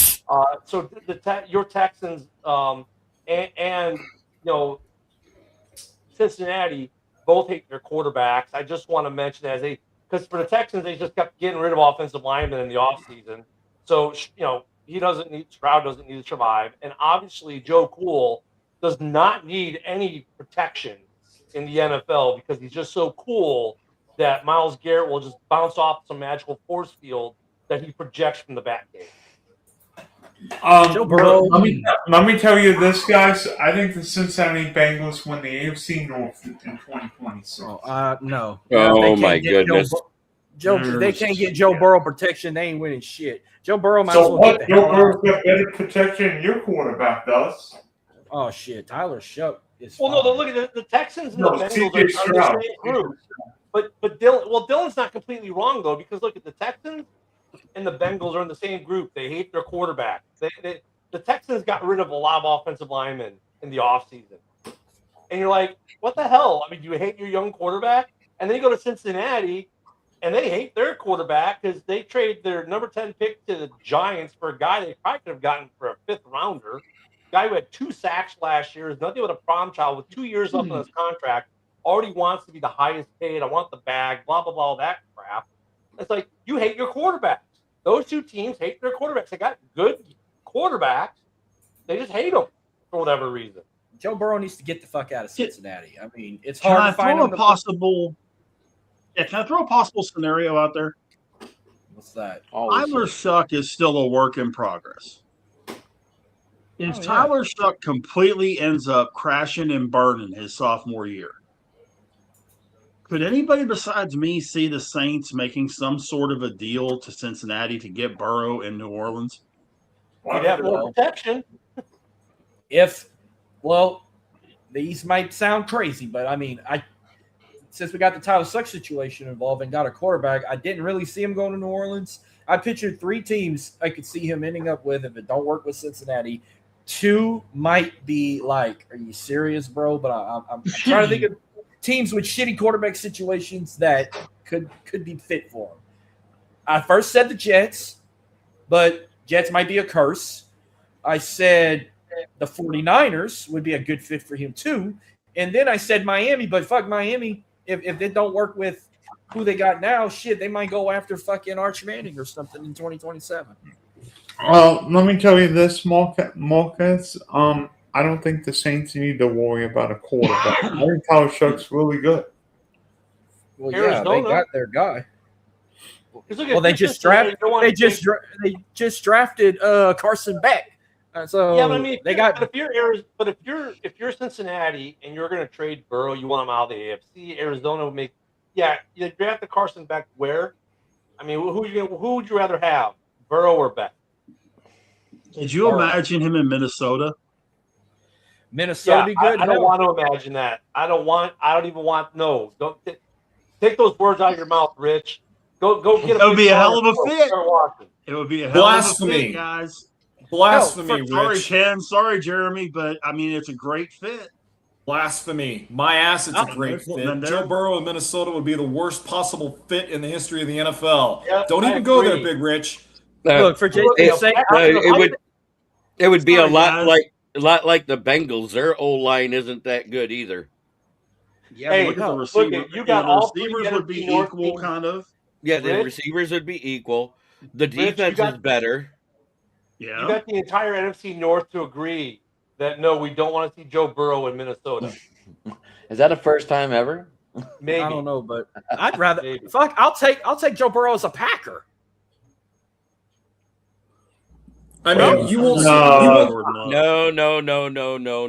So your Texans and Cincinnati both hate their quarterbacks. I just want to mention because for the Texans, they just kept getting rid of offensive linemen in the offseason. So, Stroud doesn't need to survive. And obviously, Joe Cool does not need any protection in the NFL because he's just so cool that Myles Garrett will just bounce off some magical force field that he projects from the back gate. Joe Burrow. Let me tell you this, guys. I think the Cincinnati Bengals win the AFC North in 2026. No. Oh, my goodness. If they can't get Joe Burrow protection, they ain't winning shit. Joe Burrow might as So well what? get the hell Joe out. Burrow's got better protection than your quarterback does. Oh shit, Tyler Shuck is. Well, no, look at the Texans and the Bengals are the same group. But Dylan's not completely wrong though, because look at the Texans and the Bengals are in the same group. They hate their quarterback. The Texans got rid of a lot of offensive linemen in the offseason. And you're like, what the hell? I mean, do you hate your young quarterback? And then you go to Cincinnati, and they hate their quarterback because they traded their number 10 pick to the Giants for a guy they probably could have gotten for a 5th rounder. Guy who had 2 sacks last year, is nothing but a prom child with 2 years left on his contract, already wants to be the highest paid. I want the bag, blah, blah, blah, all that crap. It's like, you hate your quarterbacks. Those 2 teams hate their quarterbacks. They got good quarterbacks. They just hate them for whatever reason. Joe Burrow needs to get the fuck out of Cincinnati. I mean, it's Can hard I to find throw him a possible? Yeah, can I throw a possible scenario out there? What's that? Tyler Shuck is still a work in progress. If Tyler Shuck completely ends up crashing and burning his sophomore year, could anybody besides me see the Saints making some sort of a deal to Cincinnati to get Burrow in New Orleans? You'd have more protection. These might sound crazy, but I mean, since we got the Tyler Shuck situation involved and got a quarterback, I didn't really see him going to New Orleans. I pictured 3 teams I could see him ending up with if it don't work with Cincinnati. 2 might be like, are you serious, bro? But I'm trying to think of teams with shitty quarterback situations that could be fit for him. I first said the Jets, but Jets might be a curse. I said the 49ers would be a good fit for him too. And then I said Miami, but fuck Miami. If they don't work with who they got now, shit, they might go after fucking Arch Manning or something in 2027. Let me tell you this, Marcus. I don't think the Saints need to worry about a quarterback. I think Tyler Shuck's really good. Well, yeah, they Arizona. got their guy. Look, Well, they just drafted Carson Beck. So yeah, but I mean, they got. But if you're Cincinnati and you're going to trade Burrow, you want him out of the AFC. Arizona would make. Yeah, you draft the Carson Beck where? I mean, who would you rather have, Burrow or Beck? Could you imagine him in Minnesota? Minnesota be good. I don't want to imagine that. I don't even want. No, don't take those words out of your mouth, Rich. Go get. It would be a hell of a fit. It would be a hell of a fit, guys. Blasphemy, Sorry, Rich. Ken. Sorry, Jeremy, but I mean it's a great fit. Blasphemy. My ass, it's a great fit. Joe Burrow in Minnesota would be the worst possible fit in the history of the NFL. Yep, Don't even go there, Big Rich. Look, for Jason's sake, it would be a lot like the Bengals. Their O-line isn't that good either. Yeah, hey, look at the receiver. You got all receivers would be equal, kind of. Yeah, the receivers would be equal. The defense is better. Yeah, you got the entire NFC North to agree that no, we don't want to see Joe Burrow in Minnesota. Is that a first time ever? Maybe. I don't know, but I'd rather fuck. I'll take Joe Burrow as a Packer. I mean, you will no.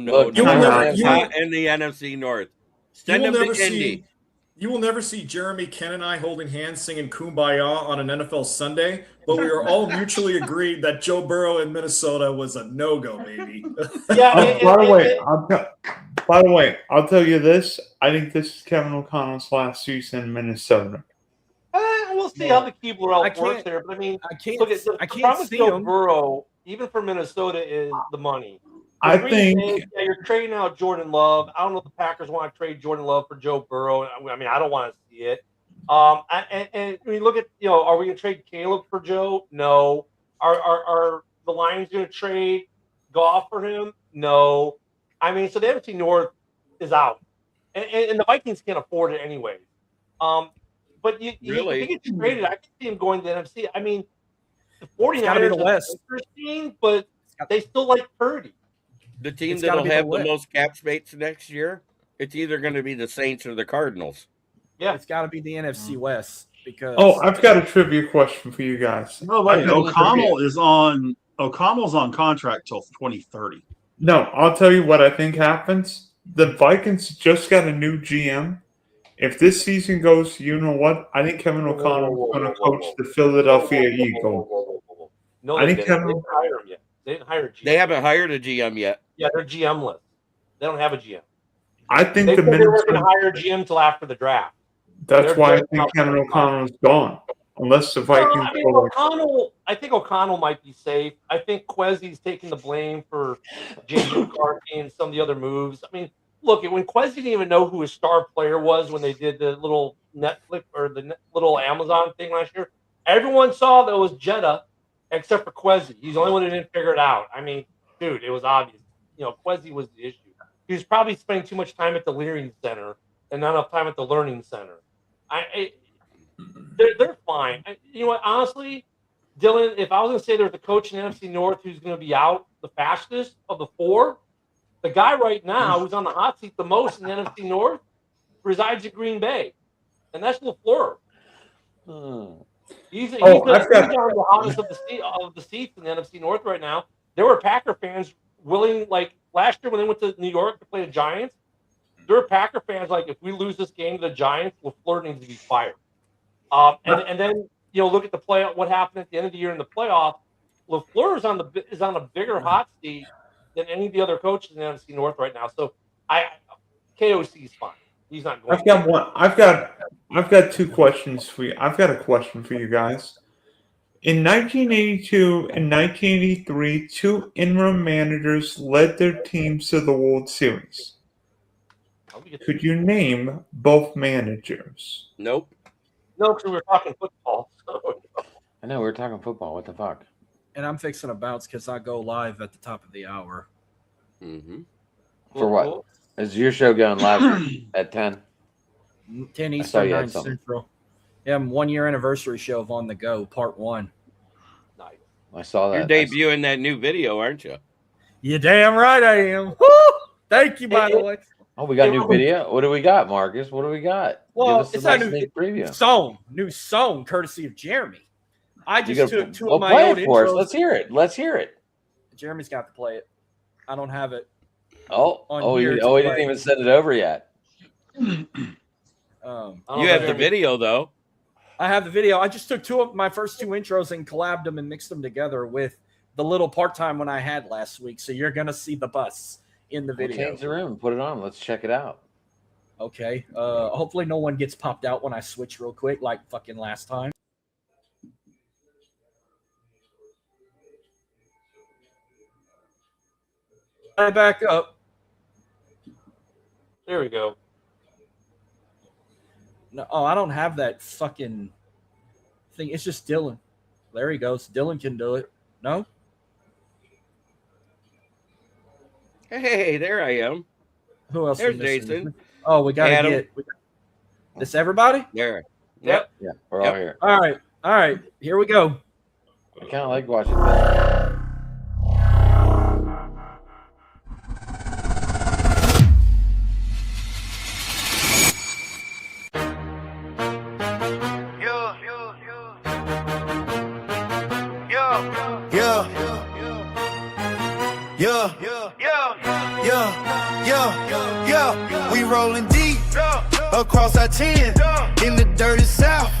Look, not in the NFC North. Send him to Indy. You will never see Jeremy, Ken, and I holding hands singing Kumbaya on an NFL Sunday, but we are all mutually agreed that Joe Burrow in Minnesota was a no-go, baby. Yeah. By the way, I'll tell you this. I think this is Kevin O'Connell's last season in Minnesota. We'll see how the Keebler works there, but I mean, I can't see Joe Burrow, even for Minnesota, is the money. I think you're trading out Jordan Love. I don't know if the Packers want to trade Jordan Love for Joe Burrow. I mean, I don't want to see it. And when you look at, are we going to trade Caleb for Joe? No. Are the Lions going to trade Goff for him? No. I mean, so the NFC North is out, and the Vikings can't afford it anyway. But you get traded. I can see him going to the NFC. I mean, the 49ers are interesting, but they still like Purdy. The team that'll have the most cap space next year, it's either going to be the Saints or the Cardinals. Yeah, it's got to be the NFC West because. Oh, I've got a trivia question for you guys. No, wait, O'Connell's on contract till 2030. No, I'll tell you what I think happens. The Vikings just got a new GM. If this season goes, you know what? I think Kevin O'Connell is going to coach the Philadelphia Eagles. No, they didn't hire him yet. They didn't hire a GM. They haven't hired a GM yet. Yeah, they're GM-less. They don't have a GM. I think they weren't going to hire a GM until after the draft. That's why I think Kevin O'Connell is gone, unless the Vikings. I think O'Connell might be safe. I think Quezzy's taking the blame for James McCarthy and some of the other moves. I mean, look, when Quezzy didn't even know who his star player was when they did the little Netflix or the little Amazon thing last year, everyone saw that it was Jetta, except for Quezzy. He's the only one who didn't figure it out. I mean, dude, it was obvious. Quezzy was the issue. He was probably spending too much time at the Learning Center and not enough time at the Learning Center. They're fine. You know what? Honestly, Dylan, if I was going to say there's a coach in the NFC North who's going to be out the fastest of the four, the guy right now who's on the hot seat the most in the NFC North resides in Green Bay, and that's LaFleur. He's on the hottest of the seats in the NFC North right now. There were Packer fans willing, like last year when they went to New York to play the Giants, there were Packer fans like, if we lose this game to the Giants, LaFleur needs to be fired. And then look at the playoff. What happened at the end of the year in the playoff? LaFleur is on a bigger hot seat than any of the other coaches in the NFC North right now. So KOC is fine. He's not going. I've got two questions for you. I've got a question for you guys. In 1982 and 1983, two interim managers led their teams to the World Series. Could you name both managers? Nope. No, because we were talking football. So. I know we were talking football. What the fuck? And I'm fixing to bounce because I go live at the top of the hour. Mm-hmm. For what? Is your show going live at 10? 10 saw Eastern, you had 9 something. Central. Yeah, 1 year anniversary show of On the Go, part 1. Nice. I saw You're that. debuting that new video, aren't you? You damn right I am. Woo! Thank you, by the way. Oh, we got a new video. What do we got, Marcus? What do we got? Well, Give us it's a not nice new sneak preview. new song, courtesy of Jeremy. I just took two of my play old it for us. intros. Let's hear it. Let's hear it. Jeremy's got to play it. I don't have it. He didn't even send it over yet. You have the video though. I have the video. I just took two of my first two intros and collabed them and mixed them together with the little part-time one I had last week. So you're gonna see the bus in the video. We'll change the room. Put it on. Let's check it out. Okay. Hopefully no one gets popped out when I switch real quick, like fucking last time. I back up. There we go. No, I don't have that fucking thing. It's just Dylan. There he goes. Dylan can do it. No? Hey, there I am. Who else? There's is missing? Jason. Oh, we gotta Adam. get this. Everybody? There. Yep. Yeah, we're all here. All right. Here we go. I kind of like watching that. We rolling deep across our 10 in the dirty south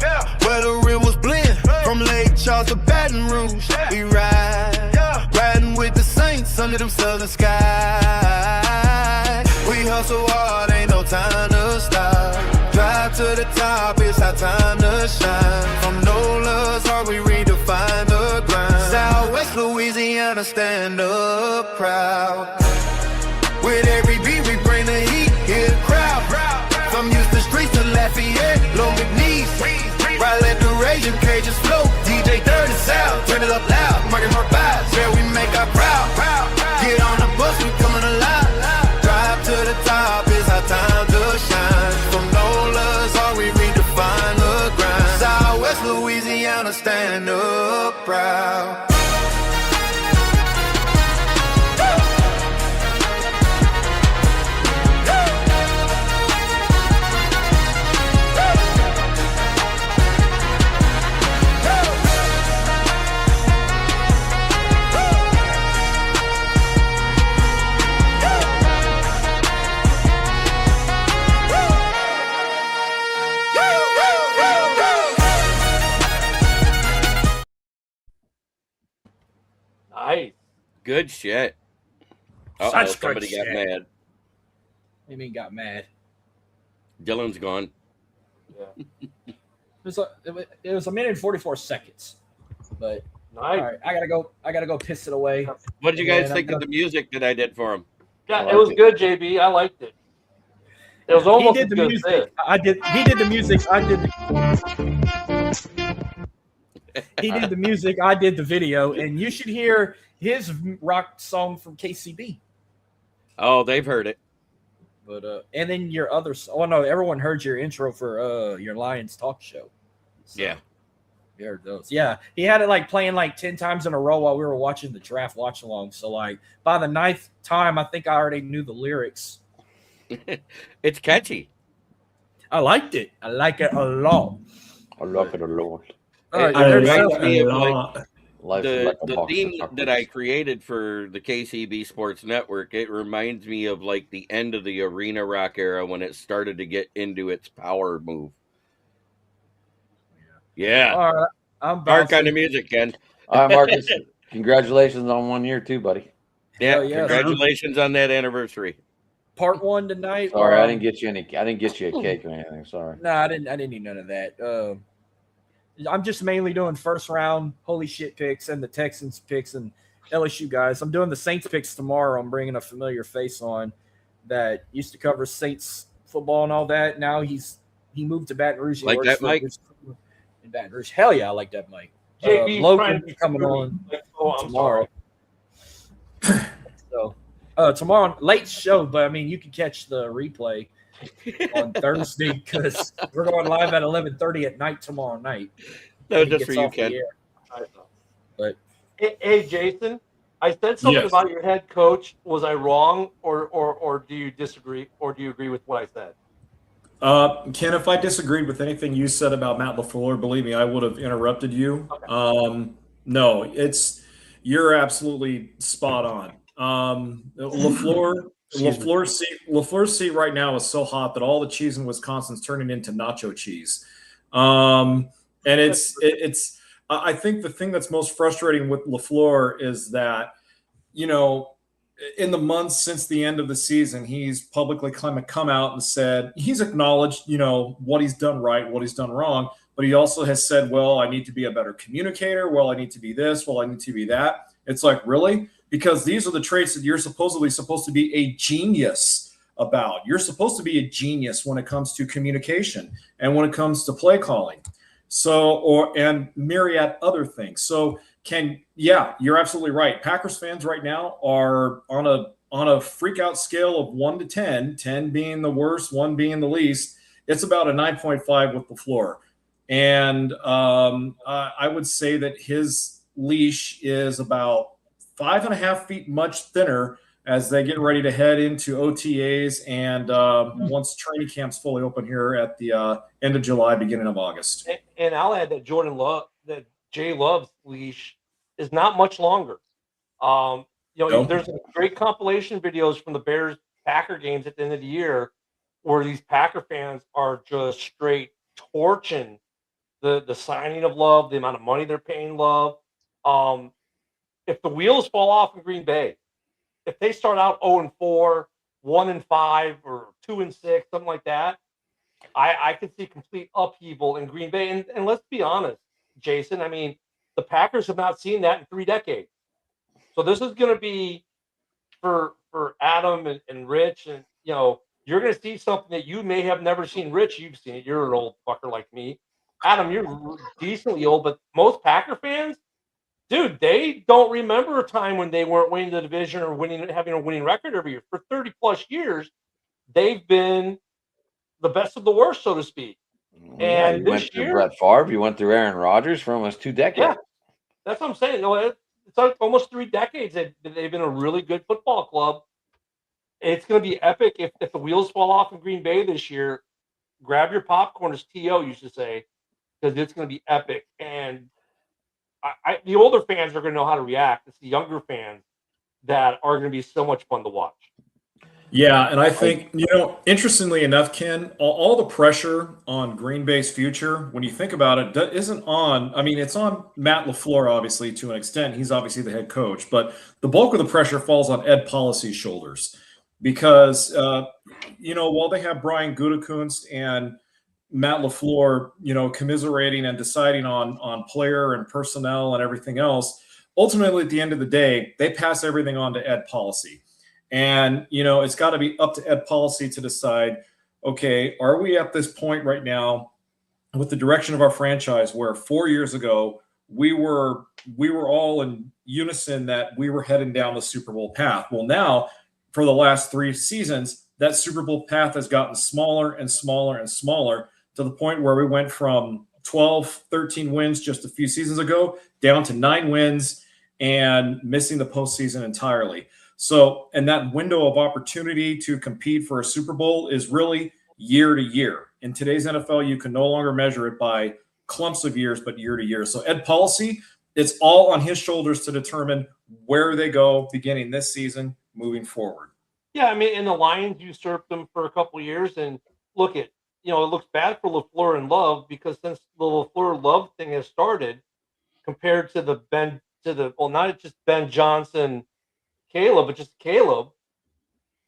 where the rivers blend from Lake Charles to Baton Rouge. We riding with the Saints under them southern skies. We hustle hard, ain't no time to stop. Drive to the top, it's our time to shine. From Nola's heart, we redefine the grind. Southwest Louisiana, stand up proud. With every beat, we bring the heat, hear the crowd. From Houston streets to Lafayette, Low McNeese. Right, let the raging cages flow. DJ 30 South, turn it up loud. Marking our vibes, yeah, we make our proud. Get on the bus, we coming alive. Drive to the top, it's our time to shine. From Nola's heart, we redefine the grind. Southwest Louisiana, stand up proud. Nice. Good shit. Uh-oh, Such good somebody got shit. mad. What do you mean got mad? Dylan's gone. Yeah. It was a minute and 44 seconds. But Nice. all right, I gotta go piss it away. What did you guys Yeah, think of the music that I did for him? Yeah, it was good, JB. I liked it. It was almost He as did the good as music. this. He did the music. He did the music. I did the video, and you should hear his rock song from KCB. Oh, they've heard it. But and then your other. Oh no, everyone heard your intro for your Lions talk show. So, Yeah. you heard those. Yeah, he had it like playing like 10 times in a row while we were watching the draft watch along. So like by the 9th time, I think I already knew the lyrics. It's catchy. I liked it. I like it a lot. I love it a lot. All right, I there's like something- it a like- lot. Life is The like a the box of theme that I chocolates. created for the KCB Sports Network, it reminds me of like the end of the arena rock era when it started to get into its power move. Yeah. All right, I'm Our bouncing. kind of music, Ken. All right, Marcus. Congratulations on 1 year too, buddy. Yeah. Hell yeah. Congratulations on that anniversary. Part 1 tonight. Sorry, I didn't get you a cake or anything. Sorry. No, I didn't need none of that. I'm just mainly doing first round holy shit picks and the Texans picks and LSU guys. I'm doing the Saints picks tomorrow. I'm bringing a familiar face on that used to cover Saints football and all that. Now he moved to Baton Rouge. He Like works that, for Mike? in Baton Rouge. Hell yeah, I like that, Mike. JB's Logan trying to be coming fruity. on Oh, I'm tomorrow. sorry. So tomorrow, late show, but I mean, you can catch the replay on Thursday because we're going live at 11:30 at night tomorrow night. No, when he just for gets you, off the Ken. air. But Hey, Jason, I said something Yes. about your head coach. Was I wrong, or do you disagree, or do you agree with what I said? Ken, if I disagreed with anything you said about Matt LaFleur, believe me, I would have interrupted you. Okay. No, you're absolutely spot on. LaFleur's seat right now is so hot that all the cheese in Wisconsin's turning into nacho cheese. And I think the thing that's most frustrating with LaFleur is that, you know, in the months since the end of the season, he's publicly come out and said he's acknowledged, you know, what he's done right, what he's done wrong, but he also has said, well, I need to be a better communicator. Well, I need to be this. Well, I need to be that. It's like, really? Because these are the traits that you're supposedly supposed to be a genius about. You're supposed to be a genius when it comes to communication and when it comes to play calling. And myriad other things. So you're absolutely right. Packers fans right now are on a freak out scale of 1 to 10, 10 being the worst, 1 being the least. It's about a 9.5 with LaFleur. And I would say that his leash is about 5.5 feet much thinner as they get ready to head into OTAs and once training camp's fully open here at the end of July, beginning of August. And I'll add that Jay Love's leash is not much longer. There's great compilation videos from the Bears Packer games at the end of the year where these Packer fans are just straight torching the signing of Love, the amount of money they're paying Love. If the wheels fall off in Green Bay, if they start out 0-4, 1-5, or 2-6, something like that, I could see complete upheaval in Green Bay. And let's be honest, Jason, I mean, the Packers have not seen that in 3 decades. So this is going to be for Adam and Rich, and you're going to see something that you may have never seen. Rich, you've seen it. You're an old fucker like me. Adam, you're decently old, but most Packer fans, dude, they don't remember a time when they weren't winning the division or having a winning record every year. For 30 plus years, they've been the best of the worst, so to speak. And you went through Brett Favre, you went through Aaron Rodgers for almost 2 decades. Yeah, that's what I'm saying. It's like almost 3 decades that they've been a really good football club. It's going to be epic if the wheels fall off in Green Bay this year. Grab your popcorn, as T.O. used to say, because it's going to be epic. And the older fans are going to know how to react. It's the younger fans that are going to be so much fun to watch. Yeah, and I think, interestingly enough, Ken, all the pressure on Green Bay's future, when you think about it, isn't on – I mean, it's on Matt LaFleur, obviously, to an extent. He's obviously the head coach. But the bulk of the pressure falls on Ed Policy's shoulders because, while they have Brian Gutekunst and Matt LaFleur, commiserating and deciding on player and personnel and everything else, ultimately, at the end of the day, they pass everything on to Ed Policy. And, it's got to be up to Ed Policy to decide, okay, are we at this point right now with the direction of our franchise where 4 years ago we were all in unison that we were heading down the Super Bowl path? Well, now for the last 3 seasons, that Super Bowl path has gotten smaller and smaller and smaller to the point where we went from 12, 13 wins just a few seasons ago down to 9 wins and missing the postseason entirely. So, and that window of opportunity to compete for a Super Bowl is really year to year. In today's NFL, you can no longer measure it by clumps of years, but year to year. So Ed Policy, it's all on his shoulders to determine where they go beginning this season, moving forward. Yeah, I mean, and the Lions usurped them for a couple of years, and look at, it looks bad for LaFleur and Love because since the LaFleur Love thing has started, compared to not just Ben Johnson, Caleb, but just Caleb,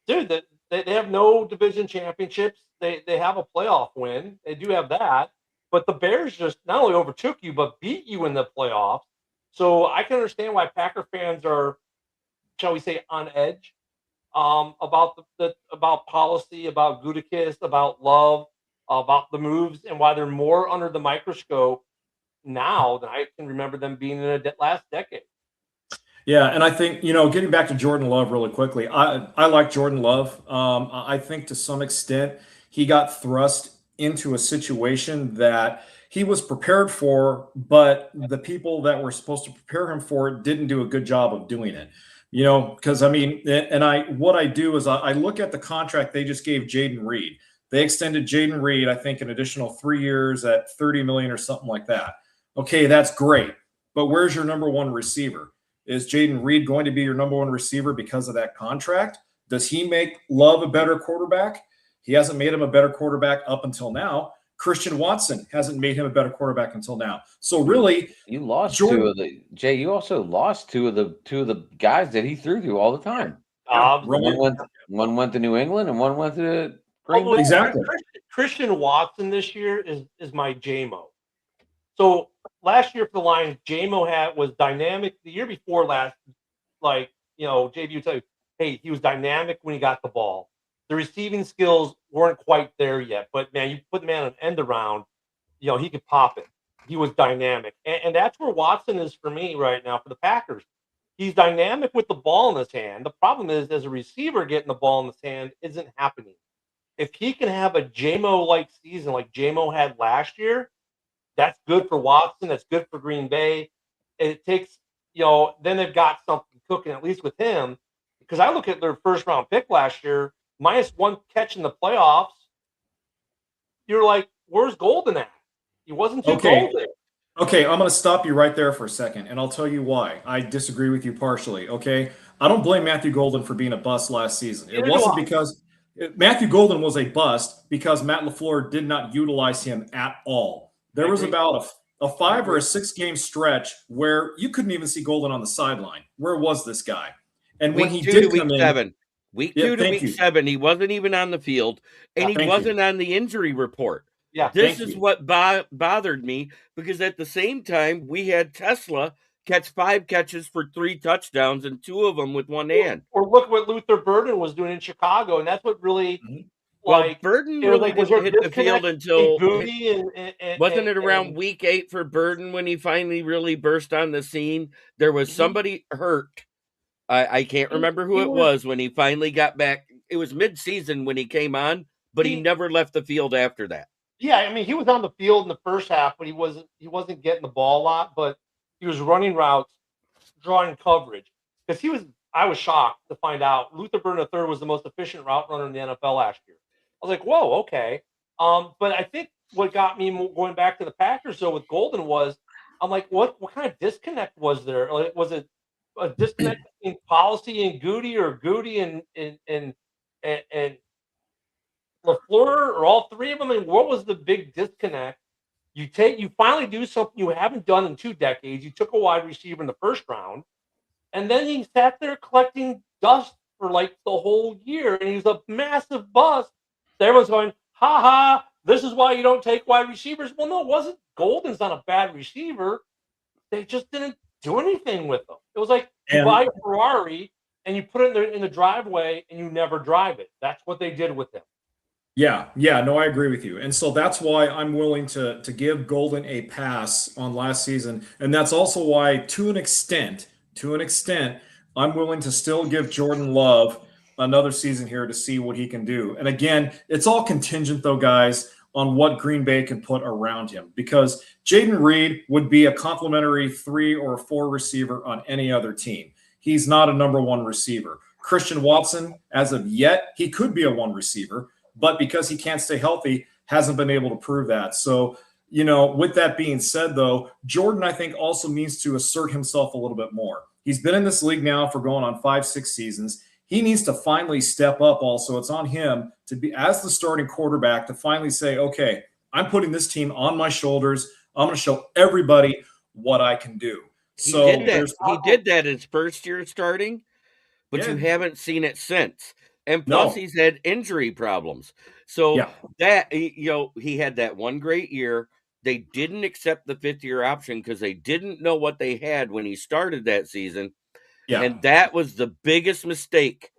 dude, they have no division championships. They have a playoff win. They do have that. but the Bears just not only overtook you, but beat you in the playoffs. So I can understand why Packer fans are, shall we say, on edge about about policy, about Gutekunst, about Love, about the moves, and why they're more under the microscope now than I can remember them being in the last decade. Yeah, and I think, getting back to Jordan Love really quickly, I like Jordan Love. I think to some extent he got thrust into a situation that he was prepared for, but the people that were supposed to prepare him for it didn't do a good job of doing it. Because I mean, and what I do is I look at the contract they just gave Jaden Reed. They extended Jaden Reed, I think, an additional 3 years at 30 million or something like that. Okay, that's great, but where's your number one receiver? Is Jaden Reed going to be your number one receiver because of that contract? Does he make Love a better quarterback? He hasn't made him a better quarterback up until now. Christian Watson hasn't made him a better quarterback until now. So really, you lost two of the Jay. You also lost two of the guys that he threw to all the time. One went to New England and one went to Green Bay. Exactly. Christian Watson this year is my JMO. So last year for the Lions, JMO was dynamic. The year before last, JV would tell you, hey, he was dynamic when he got the ball. The receiving skills weren't quite there yet, but man, you put the man on an end around, he could pop it. He was dynamic, and that's where Watson is for me right now for the Packers. He's dynamic with the ball in his hand. The problem is, as a receiver, getting the ball in his hand isn't happening. If he can have a JMO-like season like JMO had last year, that's good for Watson. That's good for Green Bay. It takes, then they've got something cooking, at least with him. Because I look at their first-round pick last year, -1 catch in the playoffs. You're like, where's Golden at? He wasn't too golden. Okay, I'm going to stop you right there for a second, and I'll tell you why. I disagree with you partially, okay? I don't blame Matthew Golden for being a bust last season. It wasn't because Matthew Golden was a bust because Matt LaFleur did not utilize him at all. There was about a 5 or a 6 game stretch where you couldn't even see Golden on the sideline. Where was this guy? And when he did come in, week 2 to week 7, he wasn't even on the field, and he wasn't on the injury report. Yeah, this is what bothered me, because at the same time, we had Tesla catch 5 catches for 3 touchdowns, and 2 of them with one hand. Or look what Luther Burden was doing in Chicago, and that's what really. Burden really didn't hit the field until wasn't it around week 8 for Burden when he finally really burst on the scene? There was somebody hurt. I can't remember who it was when he finally got back. It was mid-season when he came on, but he never left the field after that. Yeah, I mean, he was on the field in the first half, but he wasn't getting the ball a lot, but he was running routes, drawing coverage. Because I was shocked to find out Luther Burden III was the most efficient route runner in the NFL last year. I was like, whoa, okay. But I think what got me going back to the Packers, though, with Golden was, I'm like, what kind of disconnect was there? Like, was it a disconnect between policy and Goody, or Goody and LaFleur, or all three of them? I mean, what was the big disconnect? You finally do something you haven't done in 2 decades. You took a wide receiver in the first round, and then he sat there collecting dust for like the whole year, and he was a massive bust. Everyone's going, ha ha, this is why you don't take wide receivers. Well, no, it wasn't. Golden's not a bad receiver. They just didn't do anything with them. It was like you buy a Ferrari and you put it in the driveway and you never drive it. That's what they did with him. Yeah, no, I agree with you. And so that's why I'm willing to give Golden a pass on last season. And that's also why, to an extent, I'm willing to still give Jordan Love another season here to see what he can do. And again, it's all contingent, though, guys, on what Green Bay can put around him, because Jaden Reed would be a complimentary 3 or 4 receiver on any other team. He's not a number 1 receiver. Christian Watson, as of yet, he could be a 1 receiver, but because he can't stay healthy, hasn't been able to prove that. So, with that being said, though, Jordan, I think, also needs to assert himself a little bit more. He's been in this league now for going on 5-6 seasons. He needs to finally step up also. It's on him to be, as the starting quarterback, to finally say, okay, I'm putting this team on my shoulders. I'm going to show everybody what I can do. He did that his first year starting, but you haven't seen it since. And plus he's had injury problems. So that, he had that one great year. They didn't accept the 5th-year option because they didn't know what they had when he started that season. Yeah. And that was the biggest mistake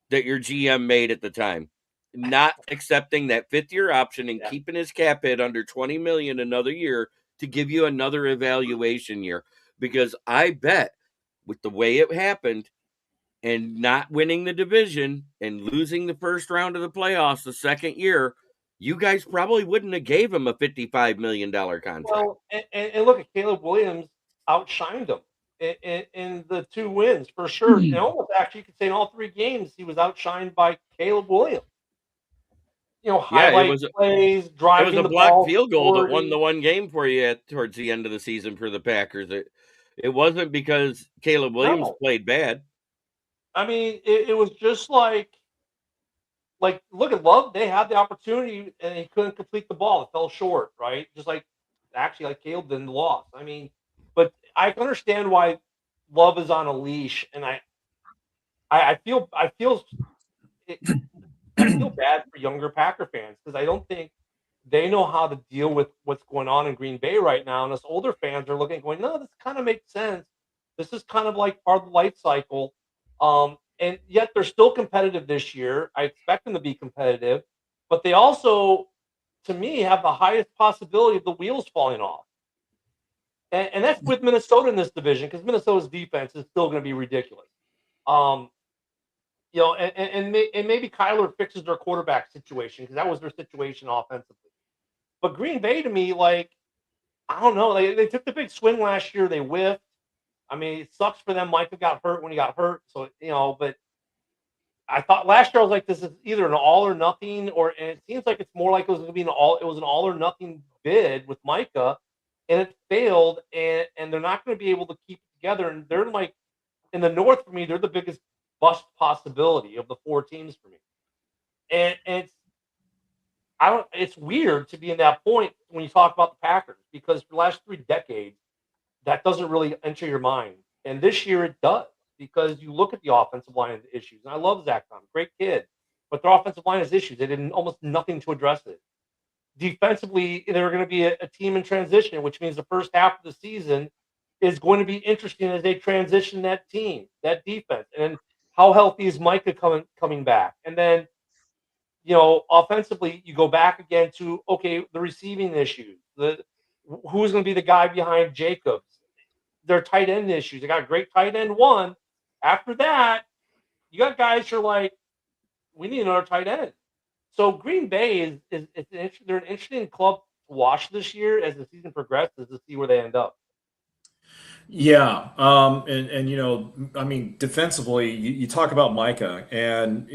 that your GM made at the time. Not accepting that 5th-year option and keeping his cap hit under $20 million another year to give you another evaluation year. Because I bet with the way it happened and not winning the division and losing the first round of the playoffs the second year, you guys probably wouldn't have gave him a $55 million contract. Well, and look at Caleb Williams outshined him in the 2 wins for sure. And almost actually, you could say in all 3 games, he was outshined by Caleb Williams. Highlight plays, driving it was a the blocked ball field goal that 40. won the one game for you towards the end of the season for the Packers. It wasn't because Caleb Williams played bad. I mean, it was just like look at Love. They had the opportunity and he couldn't complete the ball. It fell short, right? Just like Caleb did in the loss. I mean, but I understand why Love is on a leash, and I feel bad for younger Packer fans because I don't think they know how to deal with what's going on in Green Bay right now. And us older fans are looking, going, no, this kind of makes sense. This is kind of like part of the life cycle. And yet they're still competitive this year. I expect them to be competitive, but they also, to me, have the highest possibility of the wheels falling off. And that's with Minnesota in this division because Minnesota's defense is still going to be ridiculous. And maybe Kyler fixes their quarterback situation because that was their situation offensively. But Green Bay, to me, I don't know. They took the big swing last year. They whiffed. I mean, it sucks for them. Micah got hurt when he got hurt. So, but I thought last year I was like, this is either an all or nothing, and it seems like it's more like it was going to be an all or nothing bid with Micah, and it failed, and they're not going to be able to keep it together. And they're like, in the North for me, they're the biggest bust possibility of the 4 teams for me. And it's weird to be in that point when you talk about the Packers because for the last 3 decades, that doesn't really enter your mind. And this year it does because you look at the offensive line issues. And I love Zach Tom, great kid, but their offensive line has issues. They did almost nothing to address it. Defensively, they're going to be a team in transition, which means the first half of the season is going to be interesting as they transition that team, that defense. And how healthy is Micah coming back? And then, offensively, you go back again to, okay, the receiving issues. Who's going to be the guy behind Jacobs? Their tight end issues. They got a great tight end 1. After that, you got guys who are like, we need another tight end. So Green Bay they're an interesting club to watch this year as the season progresses to see where they end up. Yeah. I mean, defensively, you talk about Micah, and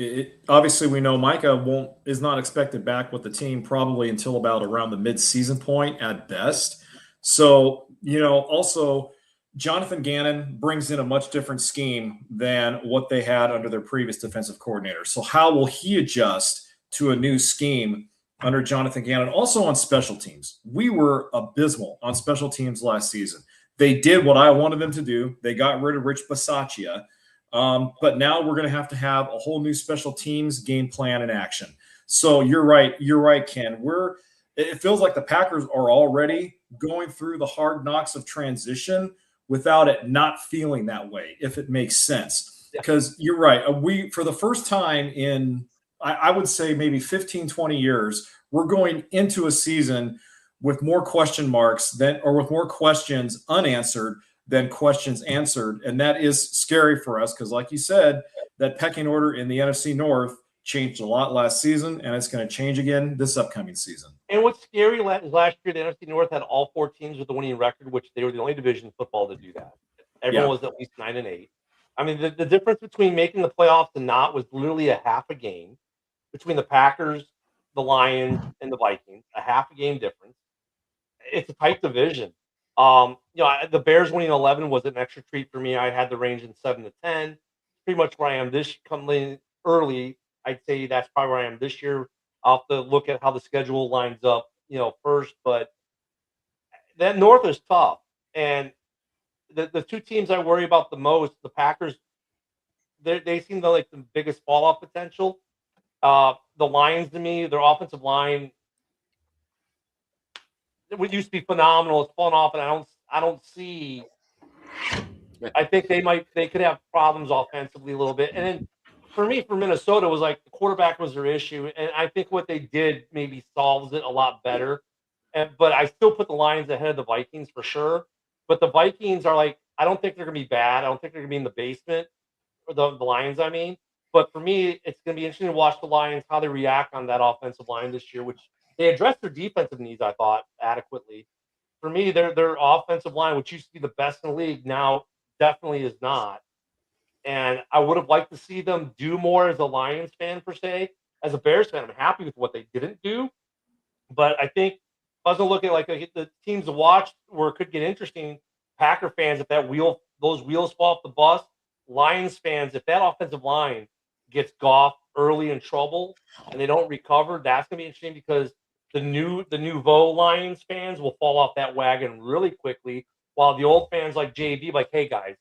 obviously we know Micah is not expected back with the team probably until about around the mid-season point at best. So, also Jonathan Gannon brings in a much different scheme than what they had under their previous defensive coordinator. So how will he adjust to a new scheme under Jonathan Gannon? Also on special teams. We were abysmal on special teams last season. They did what I wanted them to do. They got rid of Rich Bisaccia. But now we're going to have a whole new special teams game plan in action. So you're right. You're right, Ken. It feels like the Packers are already going through the hard knocks of transition without it not feeling that way, if it makes sense. Because you're right. For the first time in, I would say maybe 15, 20 years, we're going into a season with more question marks with more questions unanswered than questions answered. And that is scary for us because, like you said, that pecking order in the NFC North changed a lot last season, and it's going to change again this upcoming season. And what's scary is last year the NFC North had all 4 teams with a winning record, which they were the only division in football to do that. Everyone was at least 9-8. I mean, the difference between making the playoffs and not was literally a half a game between the Packers, the Lions, and the Vikings. A half a game difference. It's a tight division. The Bears winning 11 was an extra treat for me. I had the range in 7 to 10. Pretty much where I am this coming early. I'd say that's probably where I am this year. I'll have to look at how the schedule lines up, first. But that North is tough. And the 2 teams I worry about the most, the Packers, they seem to like the biggest fall-off potential. The Lions, to me, their offensive line, It used to be phenomenal. It's fallen off, and I don't see. I think they could have problems offensively a little bit. And then for me, for Minnesota, it was like the quarterback was their issue, and I think what they did maybe solves it a lot better. But I still put the Lions ahead of the Vikings for sure. But the Vikings are like, I don't think they're gonna be bad. I don't think they're gonna be in the basement, or the Lions, I mean. But for me, it's gonna be interesting to watch the Lions how they react on that offensive line this year, which they addressed their defensive needs, I thought, adequately. For me, their offensive line, which used to be the best in the league, now definitely is not. And I would have liked to see them do more as a Lions fan per se. As a Bears fan, I'm happy with what they didn't do. But I think if I was gonna look at like the teams to watch where it could get interesting, Packer fans, if those wheels fall off the bus, Lions fans, if that offensive line gets Goff early in trouble and they don't recover, that's gonna be interesting because the nouveau Lions fans will fall off that wagon really quickly, while the old fans like JB, like, hey guys,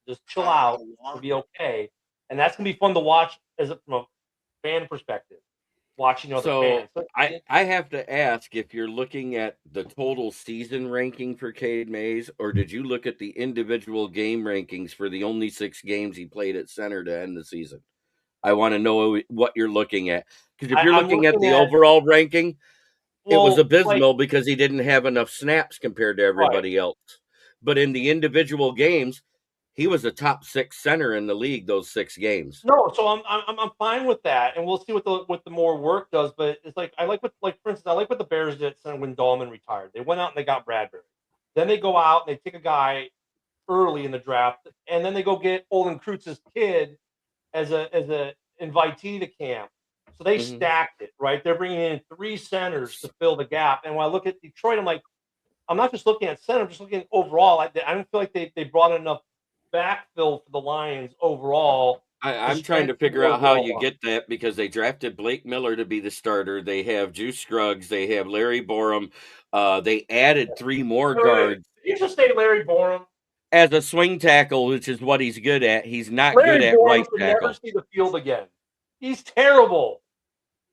just chill out, it'll be okay. And that's gonna be fun to watch from a fan perspective, watching other fans. So I have to ask if you're looking at the total season ranking for Cade Mays, or did you look at the individual game rankings for the only 6 games he played at center to end the season? I want to know what you're looking at. Because if you're looking at the overall ranking, it was abysmal because he didn't have enough snaps compared to everybody else. But in the individual games, he was a top 6 center in the league those 6 games. No, so I'm fine with that, and we'll see what the more work does. But it's like I like what, like, for instance, I like what the Bears did when Dahlman retired. They went out and they got Bradbury. Then they go out and they take a guy early in the draft, and then they go get Olin Kreutz's kid as a invitee to camp. So they stacked it, right? They're bringing in 3 centers to fill the gap. And when I look at Detroit, I'm like, I'm not just looking at center, I'm just looking at overall. I don't feel like they brought enough backfill for the Lions overall. I'm trying to figure out how you get that because they drafted Blake Miller to be the starter. They have Juice Scruggs. They have Larry Borum. They added 3 more guards. You just say Larry Borum as a swing tackle, which is what he's good at. He's not good at right tackle. Never see the field again. He's terrible.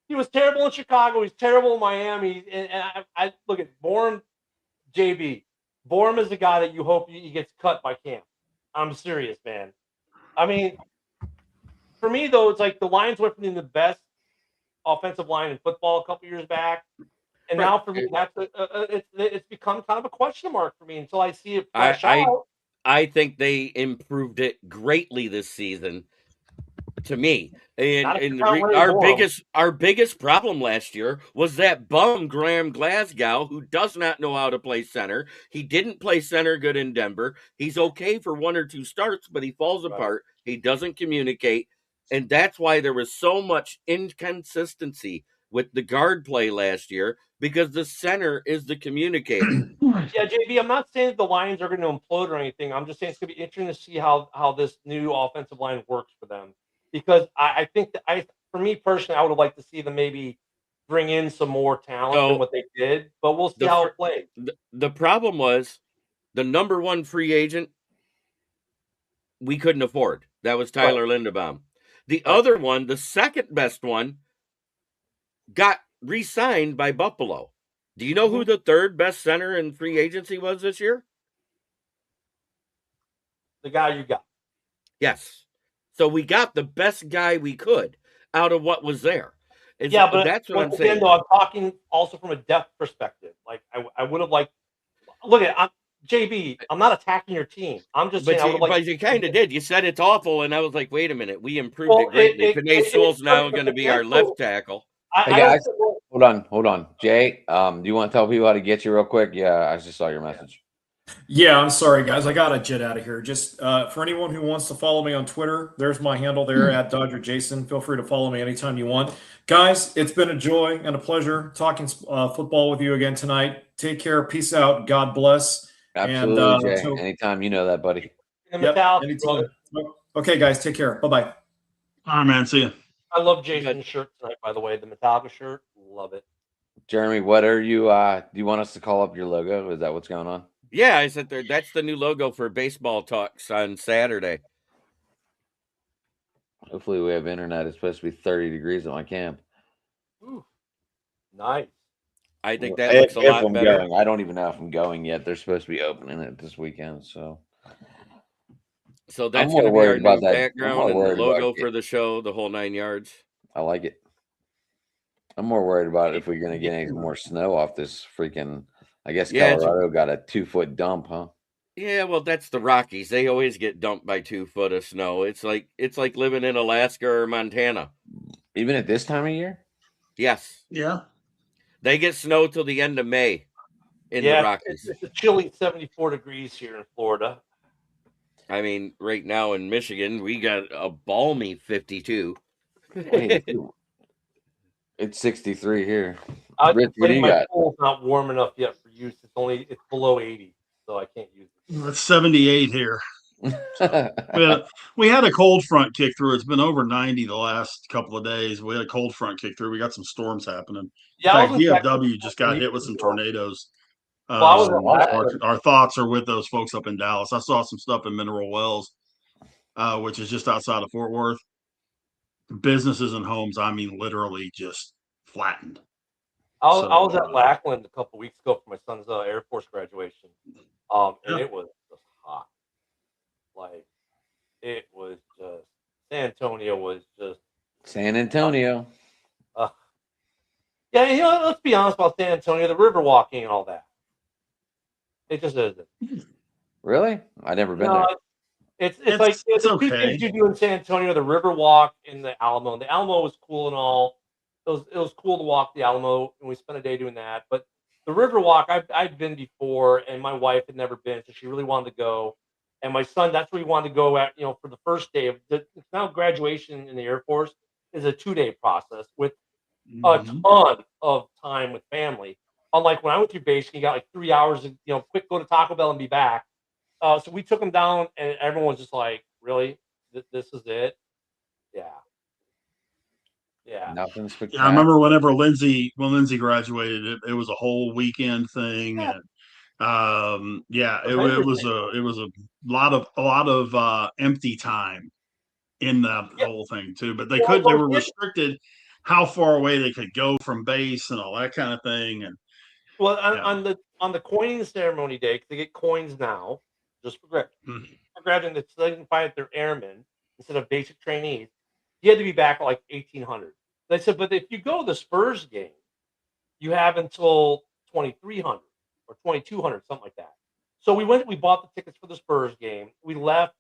He was terrible in Chicago. He's terrible in Miami. And I look at Borum, JB. Borum is the guy that you hope he gets cut by camp. I'm serious, man. I mean, for me, though, it's like the Lions went from being the best offensive line in football a couple years back. And now for me, that's it's become kind of a question mark for me until I see it flesh out. I think they improved it greatly this season. To me, and our biggest problem last year was that bum Graham Glasgow, who does not know how to play center. He didn't play center good in Denver. He's okay for 1 or 2 starts, but he falls apart. He doesn't communicate, and that's why there was so much inconsistency with the guard play last year because the center is the communicator. Yeah, JB, I'm not saying that the Lions are going to implode or anything. I'm just saying it's going to be interesting to see how this new offensive line works for them. Because I think that for me personally, I would have liked to see them maybe bring in some more talent than what they did, but we'll see how it plays. The problem was the number 1 free agent we couldn't afford. That was Tyler Linderbaum. The other one, the second best one, got re-signed by Buffalo. Do you know who the 3rd best center in free agency was this year? The guy you got. Yes. So we got the best guy we could out of what was there. But that's what I'm saying. Though, I'm talking also from a depth perspective. Like I would have liked. Look at JB. I'm not attacking your team. I'm just saying. But you kind of did. You said it's awful, and I was like, wait a minute. We improved it greatly. Panay Sewell's now going to be our left tackle. Hey guys, hold on. Jay, do you want to tell people how to get you real quick? Yeah, I just saw your message. Yeah, I'm sorry, guys. I got to jet out of here. Just for anyone who wants to follow me on Twitter, there's my handle there at Dodger Jason. Feel free to follow me anytime you want. Guys, it's been a joy and a pleasure talking football with you again tonight. Take care. Peace out. God bless. Absolutely, Jay. Anytime, you know that, buddy. Yep, anytime. Okay, guys, take care. Bye-bye. All right, man. See you. I love Jason's shirt tonight, by the way. The Metallica shirt. Love it. Jeremy, what are you do you want us to call up your logo? Is that what's going on? Yeah, I said that's the new logo for baseball talks on Saturday. Hopefully we have internet. It's supposed to be 30 degrees at my camp. Ooh, nice. I think that looks a if lot I'm better. going. I don't even know if I'm going yet. They're supposed to be opening it this weekend, so So I'm that's more going to be our worried new about that. I'm background more and the worried about logo it. for the show, the whole 9 yards. I like it. I'm more worried about if we're going to get any more snow off this freaking. I guess Yeah, Colorado got a 2-foot dump, huh? Yeah, well, that's the Rockies. They always get dumped by 2 foot of snow. It's like living in Alaska or Montana. Even at this time of year? Yes, Yeah. they get snow till the end of May in the Yeah, Rockies. it's a chilly 74 degrees here in Florida. I mean, right now in Michigan, we got a balmy 52. It's 63 here. I Rich, what do you my got? pool's not warm enough yet for use. It's below 80, so I can't use it. It's 78 here. We had a cold front kick through. It's been over 90 the last couple of days. We had a cold front kick through. We got some storms happening. In Yeah, I fact, was in Texas DFW just got hit with some ago. tornadoes. Well, I was in Lackland. Our thoughts are with those folks up in Dallas. I saw some stuff in Mineral Wells, which is just outside of Fort Worth. Businesses and homes, I mean, literally just flattened. I was at Lackland a couple weeks ago for my son's Air Force graduation, and it was just hot. Like, it was just San Antonio was just San Antonio. Yeah, you know, let's be honest about San Antonio, the river walking and all that. It just isn't. Really? I've never been there. It's like the okay. two things you do in San Antonio: the river walk and the Alamo. And the Alamo was cool and all. It was cool to walk the Alamo, and we spent a day doing that. But the river walk, I've been before, and my wife had never been, so she really wanted to go. And my son, that's where he wanted to go at, you know, for the first day of now graduation in the Air Force is a 2-day process with a ton of time with family. Unlike when I went through basic, you got like 3 hours, and you know, quick go to Taco Bell and be back. So we took them down, and everyone was just like, "Really, this is it?" Yeah. Nothing spectacular. Yeah, I remember when Lindsay graduated, it was a whole weekend thing, and it was a lot of empty time in that whole thing too. But they were restricted how far away they could go from base and all that kind of thing. And well, on the coining ceremony day, because they get coins now, just for graduating, so they can find that they're airmen instead of basic trainees. You had to be back at like 1800. They said, but if you go to the Spurs game, you have until 2300 or 2200, something like that. So we bought the tickets for the Spurs game. We left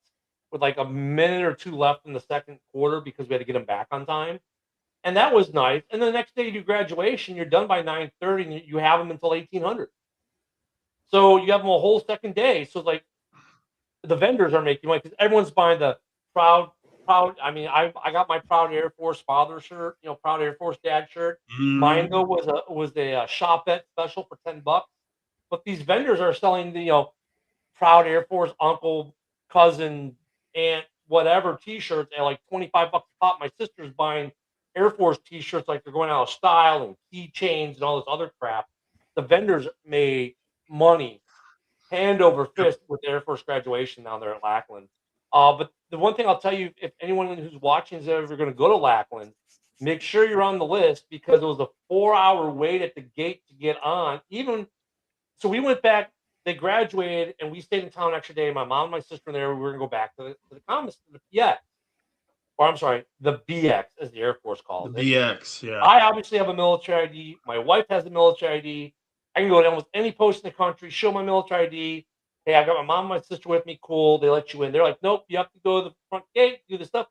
with like a minute or two left in the second quarter because we had to get them back on time. And that was nice. And the next day you do graduation, you're done by 9:30 and you have them until 1800. So you have them a whole second day. So it's like the vendors are making money because everyone's buying the proud. I mean, I got my Proud Air Force father shirt, you know, Proud Air Force dad shirt. Mine though was a shopette special for $10. But these vendors are selling the, you know, Proud Air Force uncle, cousin, aunt, whatever T-shirts at like $25 a pop. My sister's buying Air Force T-shirts like they're going out of style and keychains and all this other crap. The vendors made money hand over fist with the Air Force graduation down there at Lackland. But the one thing I'll tell you, if anyone who's watching is ever going to go to Lackland, make sure you're on the list because it was a 4-hour wait at the gate to get on. So we went back. They graduated, and we stayed in town an extra day. My mom and my sister were there. We were going to go back to the commons, to the PX. Or I'm sorry, the BX, as the Air Force calls it. BX, yeah. I obviously have a military ID. My wife has a military ID. I can go to almost any post in the country, show my military ID. Hey, I got my mom and my sister with me. Cool. They let you in. They're like, nope, you have to go to the front gate, do the stuff.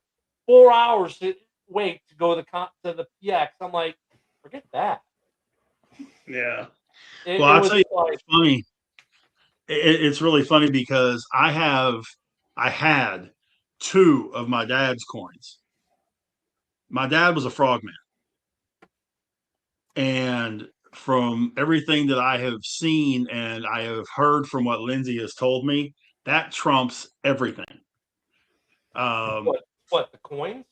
4 hours to wait to go to the PX. I'm like, forget that. Yeah. I'll tell you, it's funny. It's really funny because I had 2 of my dad's coins. My dad was a frogman. And from everything that I have seen and I have heard from what Lindsay has told me, that trumps everything. What, the coins?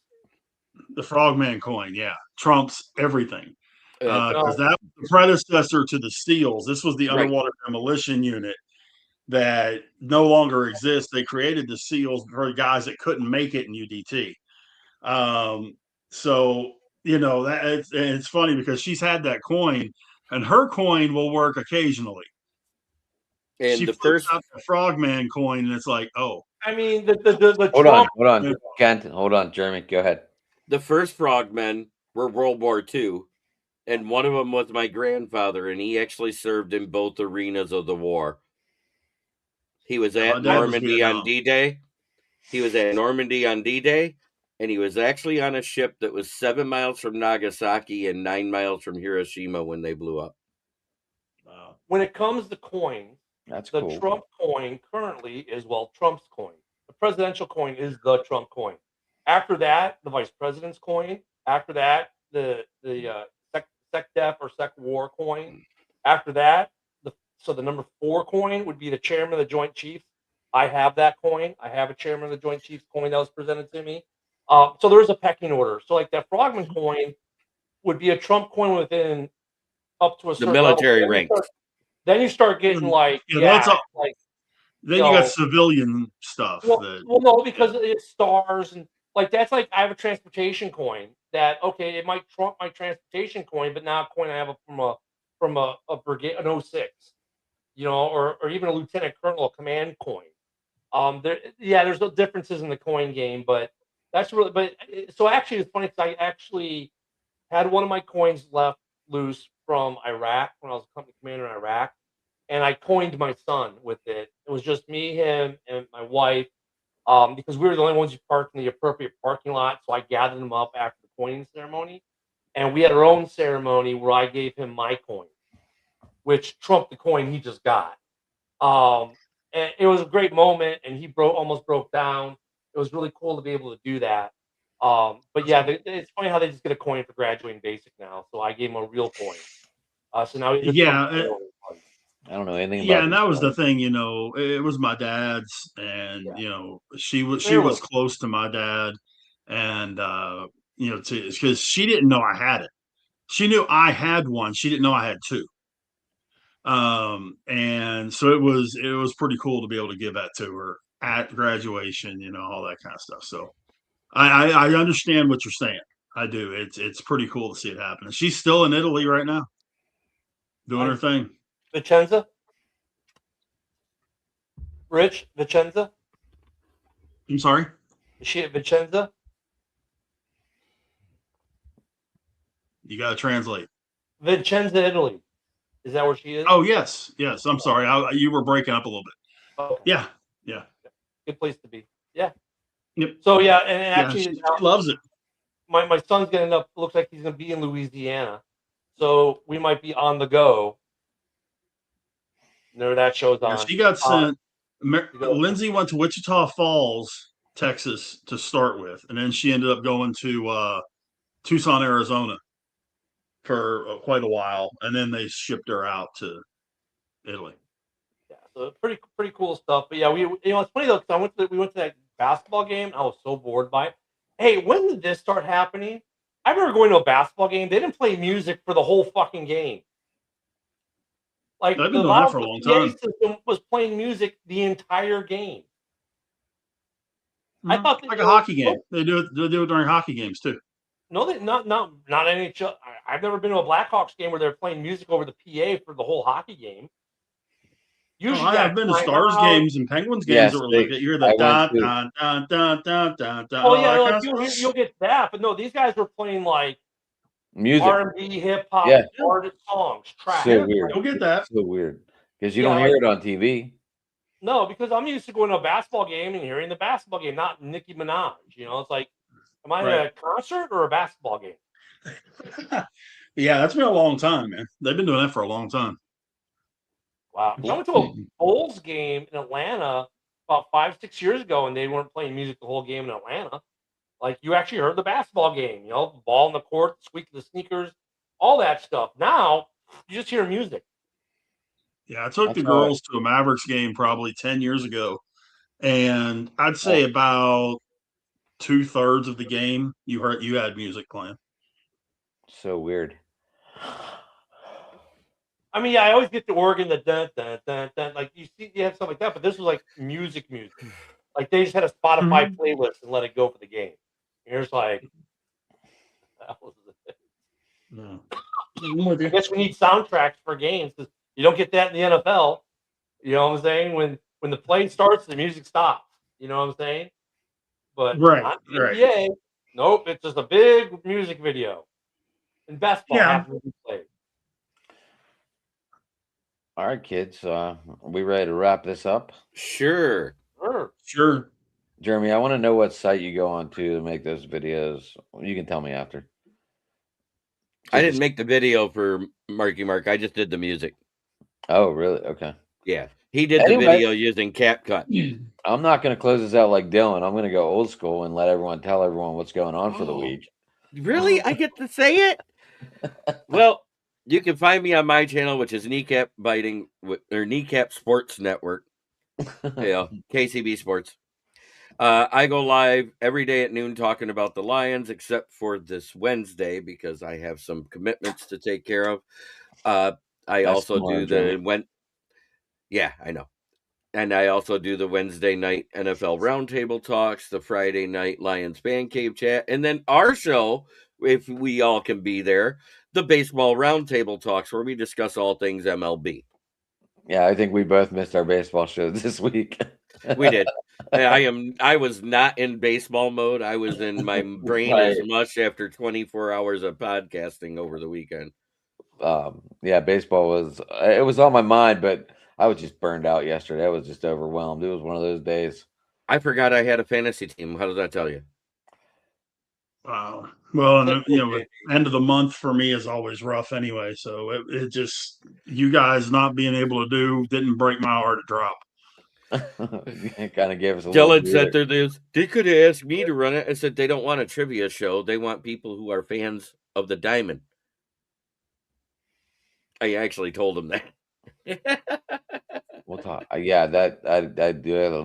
The frogman coin, yeah, trumps everything. Because that was the predecessor to the SEALs. This was the underwater demolition unit that no longer exists. They created the SEALs for the guys that couldn't make it in UDT. So, you know, it's funny because she's had that coin and her coin will work occasionally. And She the flips first out the Frogman coin, and it's like, oh, I mean, the Hold Trump. on, Kent. Hold on, Jeremy. Go ahead. the first frogmen were World War II, and one of them was my grandfather, and he actually served in both arenas of the war. He was my at dad was Normandy on Vietnam. D-Day. He was at Normandy on D-Day, and he was actually on a ship that was 7 miles from Nagasaki and 9 miles from Hiroshima when they blew up. Wow. When it comes to coins, That's the cool. Trump coin currently is Trump's coin. The presidential coin is the Trump coin. After that, the vice president's coin. After that, the SecDef or Sec War coin. After that, the number 4 coin would be the chairman of the Joint Chiefs. I have that coin. I have a chairman of the Joint Chiefs coin that was presented to me. So there's a pecking order. So like that Frogman coin would be a Trump coin within up to a The certain military level. ranks. Then you start getting like that's all. like Then you got civilian stuff. well, no, because it's stars and like that's like I have a transportation coin that okay, it might trump my transportation coin, but not a coin I have from a brigade an 06, or even a lieutenant colonel command coin. There's no differences in the coin game, but that's really so actually it's funny because I actually had one of my coins left loose from Iraq when I was a company commander in Iraq. And I coined my son with it. It was just me, him, and my wife, because we were the only ones who parked in the appropriate parking lot. So I gathered them up after the coining ceremony, and we had our own ceremony where I gave him my coin, which trumped the coin he just got. And it was a great moment, and he almost broke down. It was really cool to be able to do that. But yeah, it's funny how they just get a coin for graduating basic now. So I gave him a real coin. So now he's I don't know anything about. Yeah, and that was the thing, it was my dad's, and she was close to my dad, and because she didn't know I had it. She knew I had one. She didn't know I had two. And so it was pretty cool to be able to give that to her at graduation, all that kind of stuff. So I understand what you're saying. I do. It's pretty cool to see it happen. And she's still in Italy right now, doing her thing. Vicenza? Rich, Vicenza? I'm sorry? Is she at Vicenza? You got to translate. Vicenza, Italy. Is that where she is? Oh, yes. I'm sorry. You were breaking up a little bit. Okay. Yeah. Good place to be. Yeah. Yep. So, and actually, she loves it. My son's going to end up, looks like he's going to be in Louisiana. So we might be on the go. There that shows on. She got sent. Lindsay went to Wichita Falls, Texas to start with, and then she ended up going to Tucson, Arizona for quite a while, and then they shipped her out to Italy. Yeah, so pretty cool stuff. But yeah, it's funny though because we went to that basketball game. I was so bored by it. Hey, when did this start happening? I remember going to a basketball game. They didn't play music for the whole fucking game. Like I've been doing that for a long time. System was playing music the entire game. I thought like a hockey game. They do it during hockey games too. No, not NHL. I've never been to a Blackhawks game where they're playing music over the PA for the whole hockey game. Usually, I've been to Stars games and Penguins games that were like that. You hear the dun dun dun dun dun dun dun. Oh yeah, you'll get that, but no, these guys were playing like music, R&B, hip hop, artist songs, trap. So weird. You'll get that. So weird because you don't hear it on TV. No, because I'm used to going to a basketball game and hearing the basketball game, not Nicki Minaj. It's like, am I at a concert or a basketball game? Yeah, that's been a long time, man. They've been doing that for a long time. Wow. I went to a Bulls game in Atlanta about 5-6 years ago, and they weren't playing music the whole game in Atlanta. Like, you actually heard the basketball game, the ball in the court, squeak of the sneakers, all that stuff. Now, you just hear music. Yeah, I took the girls to a Mavericks game probably 10 years ago, and I'd say about 2/3 of the game you had music playing. So weird. I mean, I always get to Oregon, the dun dun dun dun. Like you have stuff like that, but this was like music. Like they just had a Spotify playlist and let it go for the game. And you're just like, that was it. No. I guess we need soundtracks for games because you don't get that in the NFL. You know what I'm saying? When the play starts, the music stops. You know what I'm saying? But Right, not right. NBA. Nope, it's just a big music video. And basketball Yeah. happens to be played. All right, kids. Are we ready to wrap this up? Sure. Sure. Jeremy, I want to know what site you go on to make those videos. You can tell me after. I didn't make the video for Marky Mark. I just did the music. Oh, really? Okay. Yeah. He did the video using CapCut. I'm not going to close this out like Dylan. I'm going to go old school and let everyone tell everyone what's going on for the week. Really? I get to say it? Well, you can find me on my channel, which is Kneecap Biting or Kneecap Sports Network. KCB Sports. I go live every day at noon talking about the Lions, except for this Wednesday because I have some commitments to take care of. I also do the Yeah, I know. And I also do the Wednesday night NFL Roundtable Talks, the Friday night Lions Fan Cave Chat, and then our show, if we all can be there, the Baseball Roundtable Talks, where we discuss all things MLB. Yeah, I think we both missed our baseball shows this week. We did. I was not in baseball mode. I was in my brain as much after 24 hours of podcasting over the weekend. Yeah, baseball was on my mind, but I was just burned out yesterday. I was just overwhelmed. It was one of those days. I forgot I had a fantasy team. How does that tell you? Wow. Well, and, end of the month for me is always rough anyway. So it just, you guys not being able to do didn't break my heart a drop. It kind of gave us a Dylan said they could have asked me to run it. I said they don't want a trivia show. They want people who are fans of the Diamond. I actually told him that. We'll talk. Yeah, I do.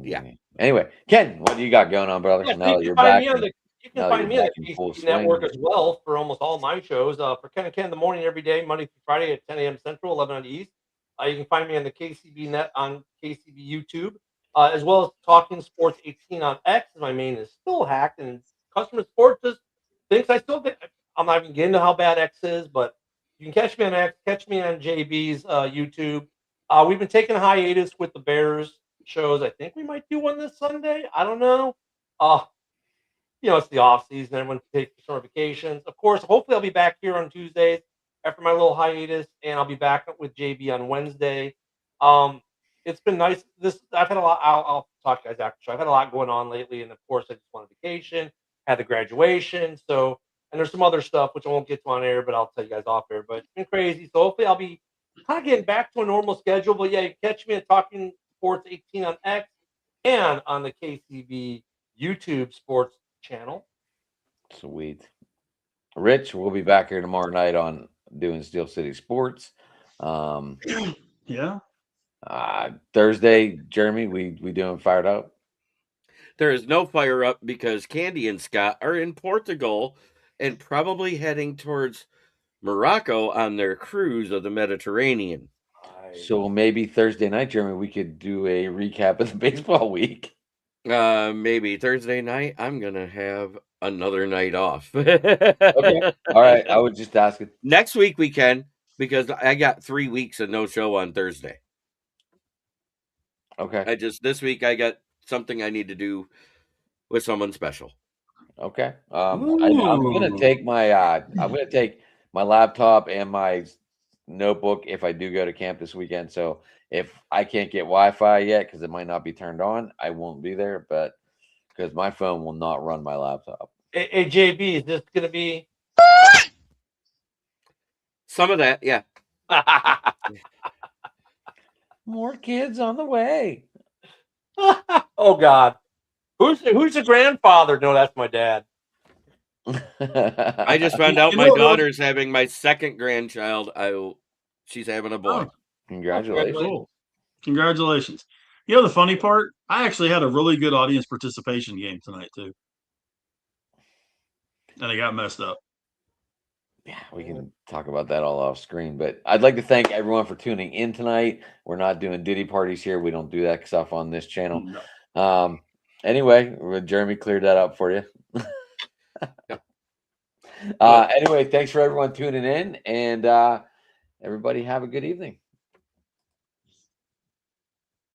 Yeah. Anyway, Ken, what do you got going on, brother? Yeah, now you that you're can back, find me on the KCB Network as well for almost all my shows. For Ken and Ken in the morning every day, Monday through Friday at 10 a.m. Central, 11 on the East. You can find me on the KCB Net on KCB YouTube, as well as Talking Sports 18 on X. My main is still hacked, and Customer Sports just thinks I still think I'm not even getting to how bad X is, but you can catch me on X, catch me on JB's YouTube. We've been taking a hiatus with the Bears shows. I think we might do one this Sunday. I don't know. It's the off season. Everyone takes summer vacations. Of course, hopefully I'll be back here on Tuesdays after my little hiatus, and I'll be back with JB on Wednesday. It's been nice. I've had a lot. I'll talk to you guys after show. I've had a lot going on lately, and of course, I just went on vacation, had the graduation, and there's some other stuff which I won't get to on air, but I'll tell you guys off air. But it's been crazy. So hopefully I'll be kind of getting back to a normal schedule. But yeah, you catch me at Talking Sports 18 on X and on the KCB YouTube Sports channel. Sweet. Rich, we'll be back here tomorrow night on doing Steel City Sports. Yeah. Thursday, Jeremy, we doing Fired Up? There is no Fire Up because Candy and Scott are in Portugal and probably heading towards Morocco on their cruise of the Mediterranean. So maybe Thursday night, Jeremy, we could do a recap of the baseball week. Maybe Thursday night. I'm gonna have another night off. Okay. All right. I was just asking. Next week we can, because I got 3 weeks of no show on Thursday. Okay. This week I got something I need to do with someone special. Okay. I'm gonna take my laptop and my notebook if I do go to camp this weekend. So if I can't get Wi-Fi yet because it might not be turned on, I won't be there. But because my phone will not run my laptop. Hey JB, is this gonna be some of that? Yeah. More kids on the way. Oh God, who's the grandfather? No, that's my dad. I just found out my daughter's having my second grandchild. She's having a boy. Oh, congratulations. Cool. Congratulations. You know the funny part? I actually had a really good audience participation game tonight too. And it got messed up. Yeah, we can talk about that all off screen. But I'd like to thank everyone for tuning in tonight. We're not doing Diddy parties here. We don't do that stuff on this channel. No. Anyway, Jeremy cleared that up for you. Anyway, thanks for everyone tuning in, and everybody have a good evening.